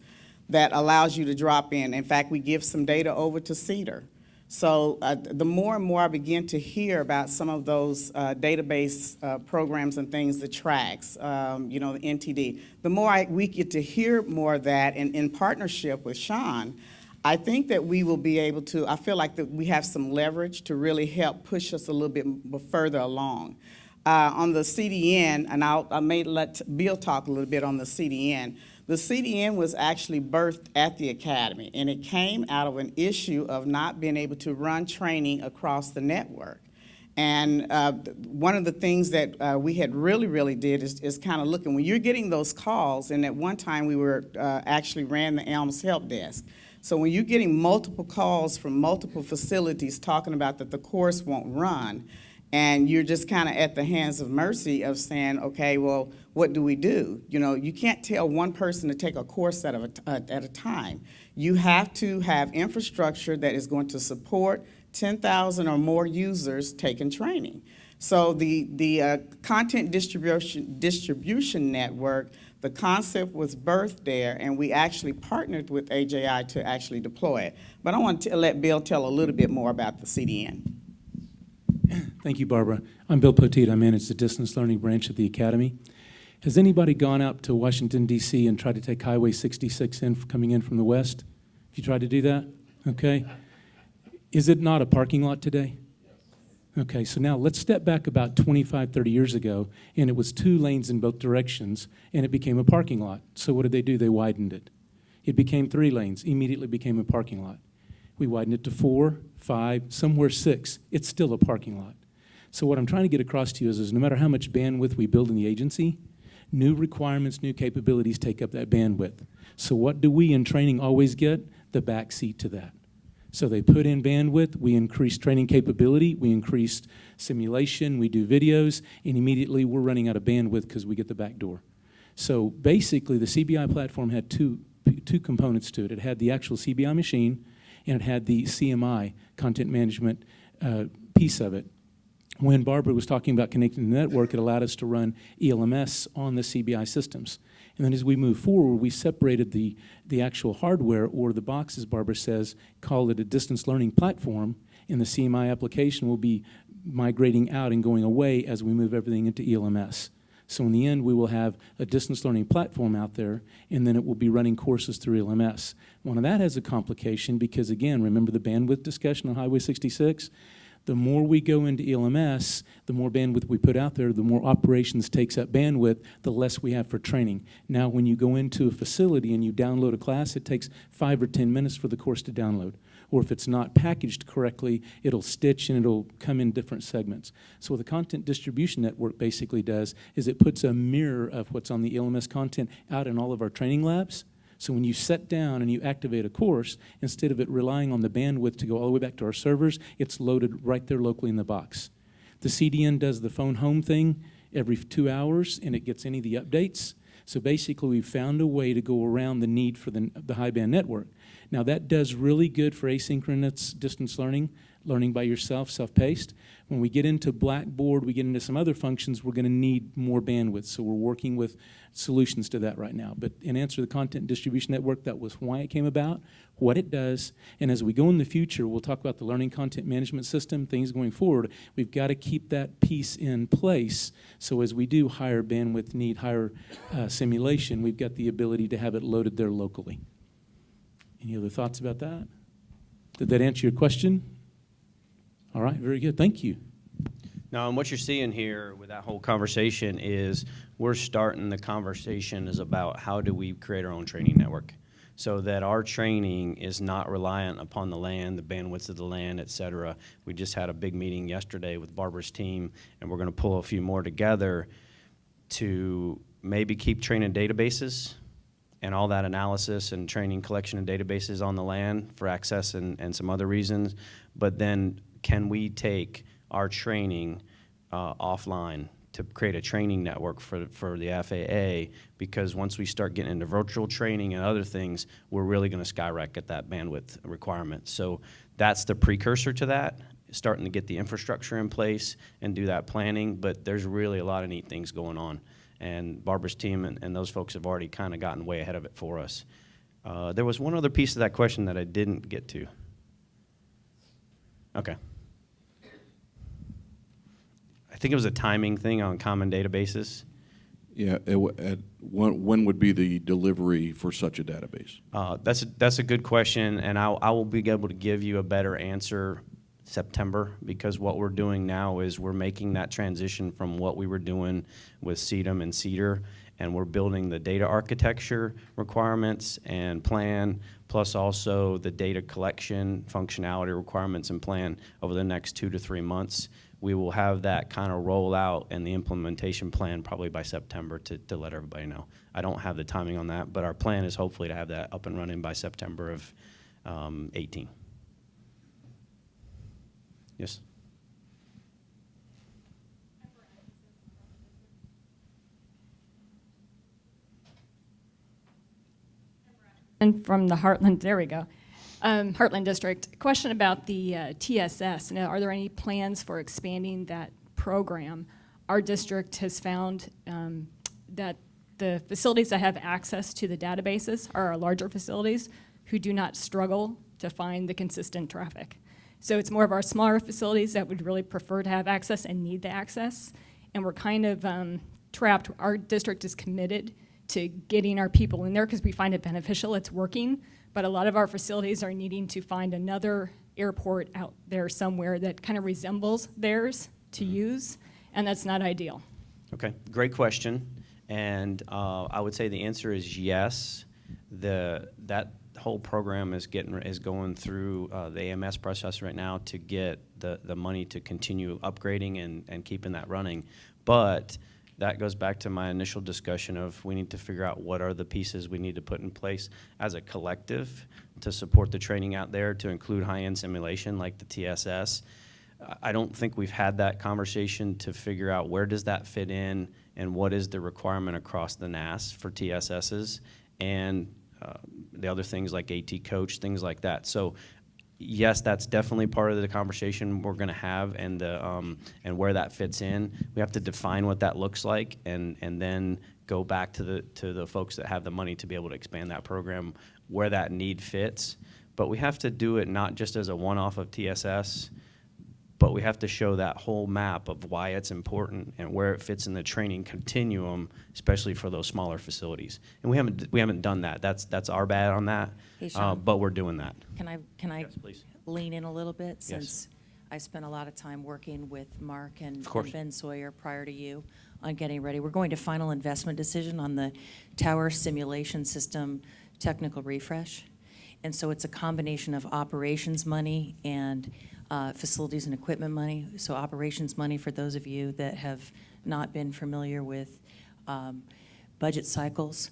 Speaker 3: that allows you to drop in. In fact, we give some data over to CEDAR. So the more and more I begin to hear about some of those database programs and things, the tracks, you know, the NTD, the more we get to hear more of that, and in partnership with Sean, I think that we will be able to, I feel like that we have some leverage to really help push us a little bit further along. On the CDN, and I may let Bill talk a little bit on the CDN. The CDN was actually birthed at the Academy, and it came out of an issue of not being able to run training across the network. And one of the things that we had really did is kind of looking, when you're getting those calls, and at one time we were actually ran the ELMS help desk. So when you're getting multiple calls from multiple facilities talking about that the course won't run, and you're just kind of at the hands of mercy of saying, okay, well, what do we do? You know, you can't tell one person to take a course at a time. You have to have infrastructure that is going to support 10,000 or more users taking training. So the content distribution network, the concept was birthed there, and we actually partnered with AJI to actually deploy it. But I want to let Bill tell a little bit more about the CDN.
Speaker 2: Thank you, Barbara. I'm Bill Poteet. I manage the distance learning branch at the Academy. Has anybody gone up to Washington, D.C. and tried to take Highway 66 coming in from the west? Have you tried to do that? Okay. Is it not a parking lot today? Okay, so now let's step back about 25, 30 years ago, and it was 2 lanes in both directions, and it became a parking lot. So what did they do? They widened it. It became 3 lanes, immediately became a parking lot. We widened it to 4, 5, somewhere 6. It's still a parking lot. So what I'm trying to get across to you is no matter how much bandwidth we build in the agency, new requirements, new capabilities take up that bandwidth. So what do we in training always get? The back seat to that. So they put in bandwidth, we increased training capability, we increased simulation, we do videos, and immediately we're running out of bandwidth because we get the back door. So basically the CBI platform had two components to it. It had the actual CBI machine, and it had the CMI, content management piece of it. When Barbara was talking about connecting the network, it allowed us to run ELMS on the CBI systems. And then as we move forward, we separated the actual hardware, or the box, as Barbara says, call it a distance learning platform, and the CMI application will be migrating out and going away as we move everything into ELMS. So in the end, we will have a distance learning platform out there, and then it will be running courses through ELMS. One of that has a complication because, again, remember the bandwidth discussion on Highway 66? The more we go into ELMS, the more bandwidth we put out there, the more operations takes up bandwidth, the less we have for training. Now, when you go into a facility and you download a class, it takes 5 or 10 minutes for the course to download. Or if it's not packaged correctly, it'll stitch and it'll come in different segments. So what the content distribution network basically does is it puts a mirror of what's on the ELMS content out in all of our training labs. So when you sit down and you activate a course, instead of it relying on the bandwidth to go all the way back to our servers, it's loaded right there locally in the box. The CDN does the phone home thing every 2 hours, and it gets any of the updates. So basically, we've found a way to go around the need for the high band network. Now, that does really good for asynchronous distance learning, learning by yourself, self-paced. When we get into Blackboard, we get into some other functions, we're going to need more bandwidth. So we're working with solutions to that right now. But in answer to the content distribution network, that was why it came about, what it does. And as we go in the future, we'll talk about the learning content management system, things going forward. We've got to keep that piece in place. So as we do higher bandwidth need, higher simulation, we've got the ability to have it loaded there locally. Any other thoughts about that? Did that answer your question? All right, very good. Thank you.
Speaker 18: Now, and what you're seeing here with that whole conversation is we're starting the conversation is about how do we create our own training network so that our training is not reliant upon the land, the bandwidths of the land, et cetera. We just had a big meeting yesterday with Barbara's team, and we're going to pull a few more together to maybe keep training databases and all that analysis and training collection of databases on the land for access and some other reasons. But then can we take our training offline to create a training network for the FAA, because once we start getting into virtual training and other things, we're really going to skyrocket that bandwidth requirement. So that's the precursor to that, starting to get the infrastructure in place and do that planning, but there's really a lot of neat things going on. And Barbara's team and those folks have already kind of gotten way ahead of it for us. There was one other piece of that question that I didn't get to. Okay. I think it was a timing thing on common databases.
Speaker 21: Yeah, when would be the delivery for such a database?
Speaker 18: That's a good question, and I will be able to give you a better answer September, because what we're doing now is we're making that transition from what we were doing with CEDM and CEDAR, and we're building the data architecture requirements and plan, plus also the data collection functionality requirements and plan over the next 2 to 3 months. We will have that kind of roll out and the implementation plan probably by September to let everybody know. I don't have the timing on that, but our plan is hopefully to have that up and running by September of 18. Yes?
Speaker 8: And from the Heartland, there we go. Heartland District. Question about the TSS. Now, are there any plans for expanding that program? Our district has found that the facilities that have access to the databases are our larger facilities who do not struggle to find the consistent traffic. So it's more of our smaller facilities that would really prefer to have access and need the access. And we're kind of trapped. Our district is committed to getting our people in there because we find it beneficial, it's working, but a lot of our facilities are needing to find another airport out there somewhere that kind of resembles theirs to use, and that's not ideal.
Speaker 18: Okay, great question, and I would say the answer is yes. That whole program is going through the AMS process right now to get the money to continue upgrading and keeping that running, but that goes back to my initial discussion of we need to figure out what are the pieces we need to put in place as a collective to support the training out there, to include high-end simulation like the TSS. I don't think we've had that conversation to figure out where does that fit in and what is the requirement across the NAS for TSSs and the other things like AT Coach, things like that. So yes, that's definitely part of the conversation we're going to have, and where that fits in. We have to define what that looks like, and then go back to the folks that have the money to be able to expand that program where that need fits. But we have to do it not just as a one-off of TSS, but we have to show that whole map of why it's important and where it fits in the training continuum, especially for those smaller facilities. And we haven't done that. That's our bad on that.
Speaker 4: Hey, Sean.
Speaker 18: But we're doing that.
Speaker 4: Can I
Speaker 18: Yes, please.
Speaker 4: lean in a little bit,
Speaker 18: Yes.
Speaker 4: since I spent a lot of time working with Mark and
Speaker 18: Of course.
Speaker 4: Ben Sawyer prior to you on getting ready. We're going to final investment decision on the tower simulation system technical refresh. And so it's a combination of operations money and facilities and equipment money. So operations money, for those of you that have not been familiar with budget cycles,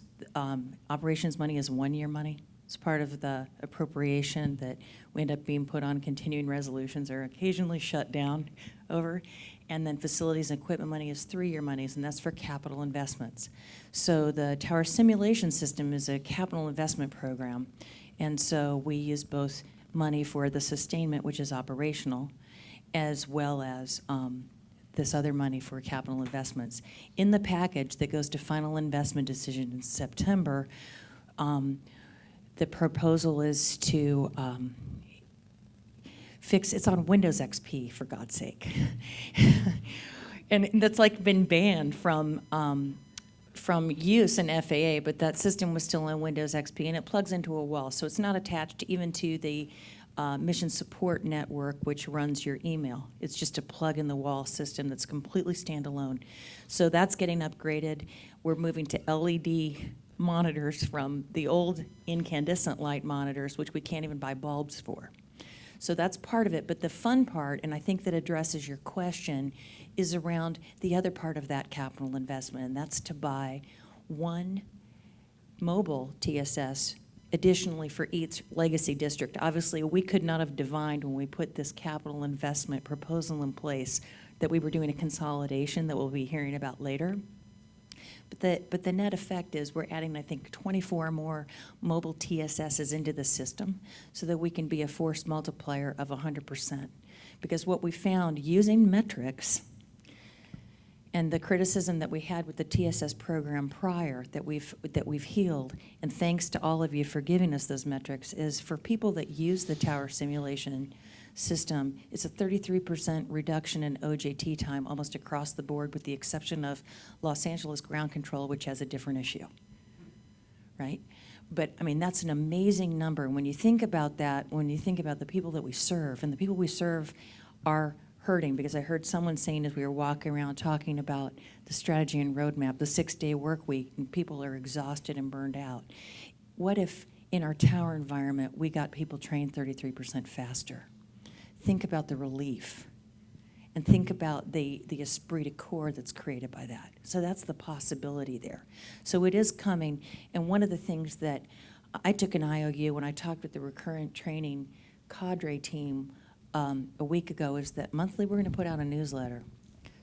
Speaker 4: operations money is 1-year money. It's part of the appropriation that we end up being put on continuing resolutions or occasionally shut down over. And then facilities and equipment money is 3-year monies, and that's for capital investments. So the tower simulation system is a capital investment program. And so we use both money for the sustainment, which is operational, as well as this other money for capital investments. In the package that goes to final investment decision in September, the proposal is to fix, it's on Windows XP, for God's sake. And that's like been banned from use in FAA, but that system was still on Windows XP, and it plugs into a wall. So it's not attached even to the mission support network, which runs your email. It's just a plug-in-the-wall system that's completely standalone. So that's getting upgraded. We're moving to LED monitors from the old incandescent light monitors, which we can't even buy bulbs for. So that's part of it. But the fun part, and I think that addresses your question, is around the other part of that capital investment, and that's to buy one mobile TSS additionally for each legacy district. Obviously, we could not have divined when we put this capital investment proposal in place that we were doing a consolidation that we'll be hearing about later. But the net effect is we're adding, I think, 24 more mobile TSSs into the system so that we can be a force multiplier of 100%. Because what we found using metrics and the criticism that we had with the TSS program prior that we've healed, and thanks to all of you for giving us those metrics, is for people that use the tower simulation system, it's a 33% reduction in OJT time almost across the board, with the exception of Los Angeles ground control, which has a different issue, right? But I mean, that's an amazing number. When you think about that, when you think about the people that we serve, and the people we serve are hurting, because I heard someone saying as we were walking around talking about the strategy and roadmap, the 6-day work week, and people are exhausted and burned out. What if in our tower environment we got people trained 33% faster? Think about the relief, and think about the esprit de corps that's created by that. So that's the possibility there. So it is coming, and one of the things that I took an IOU when I talked with the recurrent training cadre team a week ago is that monthly we're going to put out a newsletter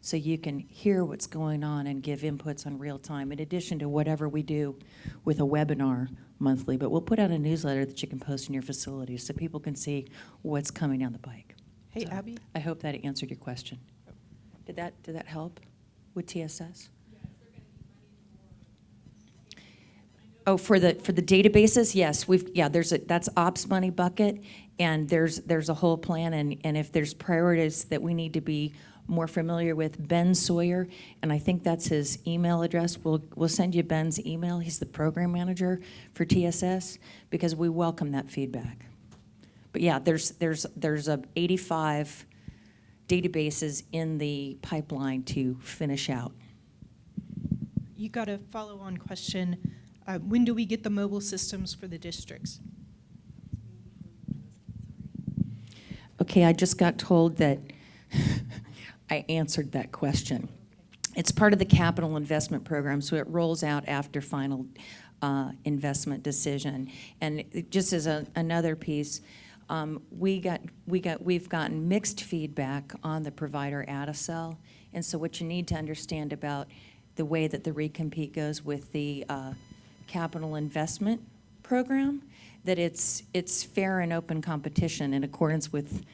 Speaker 4: so you can hear what's going on and give inputs on real time, in addition to whatever we do with a webinar monthly. But we'll put out a newsletter that you can post in your facilities so people can see what's coming down the pike.
Speaker 11: Hey,
Speaker 4: So
Speaker 11: Abby?
Speaker 4: I hope that answered your question. Did that help with TSS? Oh, for the databases, yes, that's ops money bucket, and there's a whole plan, and if there's priorities that we need to be more familiar with, Ben Sawyer, and I think that's his email address. We'll send you Ben's email. He's the program manager for TSS, because we welcome that feedback. But yeah, there's 85 databases in the pipeline to finish out.
Speaker 19: You got a follow-on question. When do we get the mobile systems for the districts?
Speaker 4: Okay, I just got told that I answered that question. It's part of the capital investment program, so it rolls out after final investment decision. And just as another piece, we've gotten mixed feedback on the provider Atacel, and so what you need to understand about the way that the recompete goes with the capital investment program, that it's fair and open competition in accordance with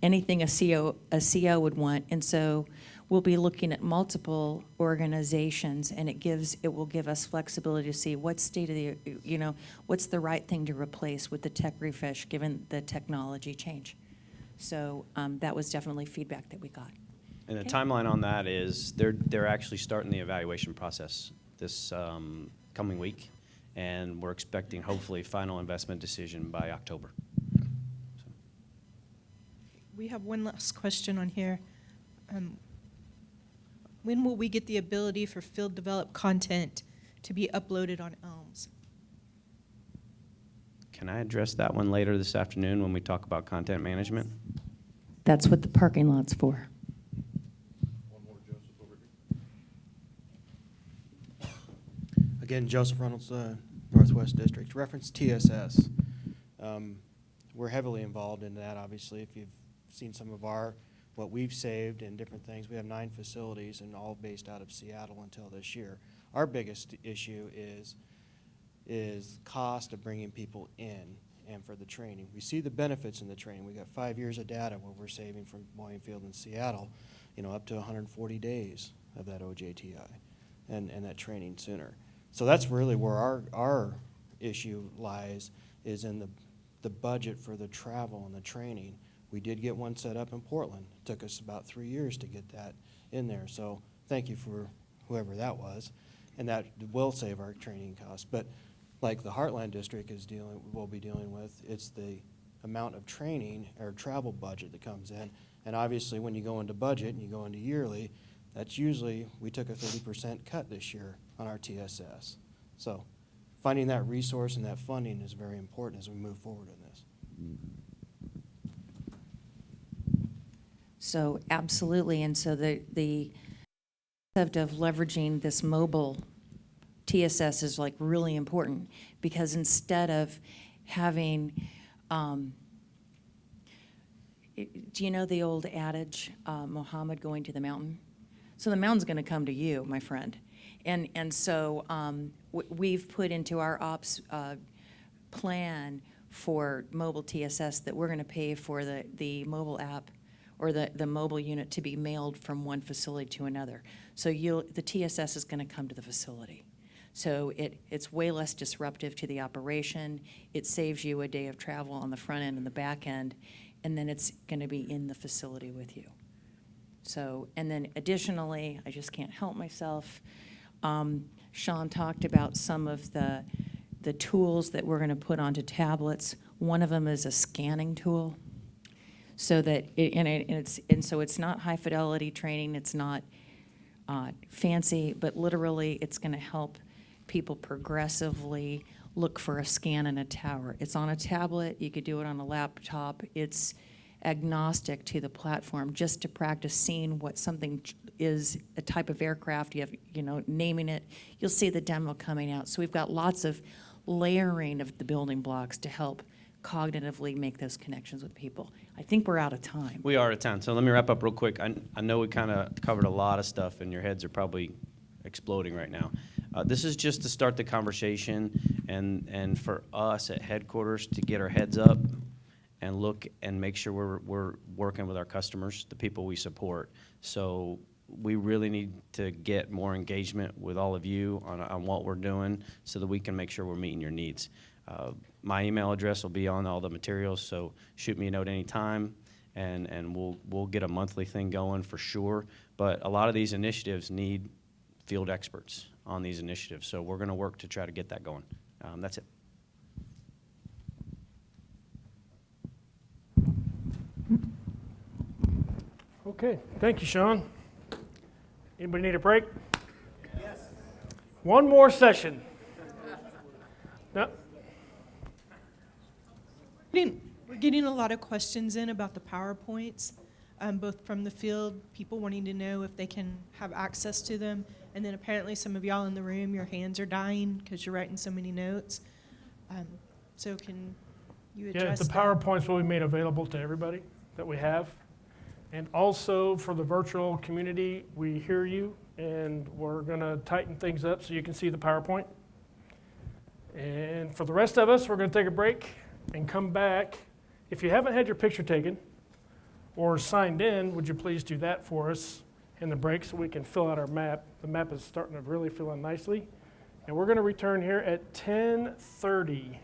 Speaker 4: anything a CO would want. And so we'll be looking at multiple organizations, and it will give us flexibility to see what state of what's the right thing to replace with the tech refresh given the technology change. So that was definitely feedback that we got.
Speaker 18: And the
Speaker 4: Okay.
Speaker 18: timeline on that is they're actually starting the evaluation process this coming week, and we're expecting hopefully final investment decision by October.
Speaker 19: We have one last question on here. When will we get the ability for field-developed content to be uploaded on Elms?
Speaker 18: Can I address that one later this afternoon when we talk about content management?
Speaker 4: That's what the parking lot's for.
Speaker 6: Again, Joseph Reynolds, Northwest District. Reference TSS. We're heavily involved in that, obviously. If you've seen some of what we've saved and different things, we have 9 facilities and all based out of Seattle until this year. Our biggest issue is cost of bringing people in and for the training. We see the benefits in the training. We got 5 years of data where we're saving from Moyne Field and Seattle, up to 140 days of that OJTI and that training center. So that's really where our issue lies, is in the budget for the travel and the training. We did get one set up in Portland. It took us about 3 years to get that in there. So thank you for whoever that was. And that will save our training costs. But like the Heartland District will be dealing with, it's the amount of training or travel budget that comes in. And obviously when you go into budget and you go into yearly, that's usually, we took a 30% cut this year on our TSS. So finding that resource and that funding is very important as we move forward in this.
Speaker 4: So absolutely, and so the concept of leveraging this mobile TSS is like really important, because instead of having do you know the old adage, Muhammad going to the mountain? So the mountain's going to come to you, my friend. And so we've put into our ops plan for mobile TSS that we're going to pay for the mobile app or the mobile unit to be mailed from one facility to another. So the TSS is going to come to the facility. So it's way less disruptive to the operation. It saves you a day of travel on the front end and the back end, and then it's going to be in the facility with you. So, and then additionally, I just can't help myself. Sean talked about some of the tools that we're going to put onto tablets. One of them is a scanning tool, so that so it's not high fidelity training. It's not fancy, but literally, it's going to help people progressively look for a scan in a tower. It's on a tablet. You could do it on a laptop. It's agnostic to the platform, just to practice seeing what something is, a type of aircraft. You have, naming it. You'll see the demo coming out. So we've got lots of layering of the building blocks to help cognitively make those connections with people. I think we're out of time.
Speaker 18: We are out of time, so let me wrap up real quick. I know we kind of covered a lot of stuff, and your heads are probably exploding right now. This is just to start the conversation and for us at headquarters to get our heads up and look and make sure we're working with our customers, the people we support. So we really need to get more engagement with all of you on what we're doing so that we can make sure we're meeting your needs. My email address will be on all the materials, so shoot me a note anytime, and we'll get a monthly thing going for sure. But a lot of these initiatives need field experts on these initiatives, so we're going to work to try to get that going. That's it.
Speaker 9: Okay, thank you, Sean. Anybody need a break? Yes. One more session. No.
Speaker 19: We're getting a lot of questions in about the PowerPoints, both from the field, people wanting to know if they can have access to them, and then apparently some of y'all in the room, your hands are dying because you're writing so many notes. So can you address
Speaker 9: the PowerPoints will be made available to everybody that we have. And also for the virtual community, we hear you, and we're going to tighten things up so you can see the PowerPoint. And for the rest of us, we're going to take a break and come back. If you haven't had your picture taken or signed in, would you please do that for us in the break so we can fill out our map. The map is starting to really fill in nicely. And we're going to return here at 10:30.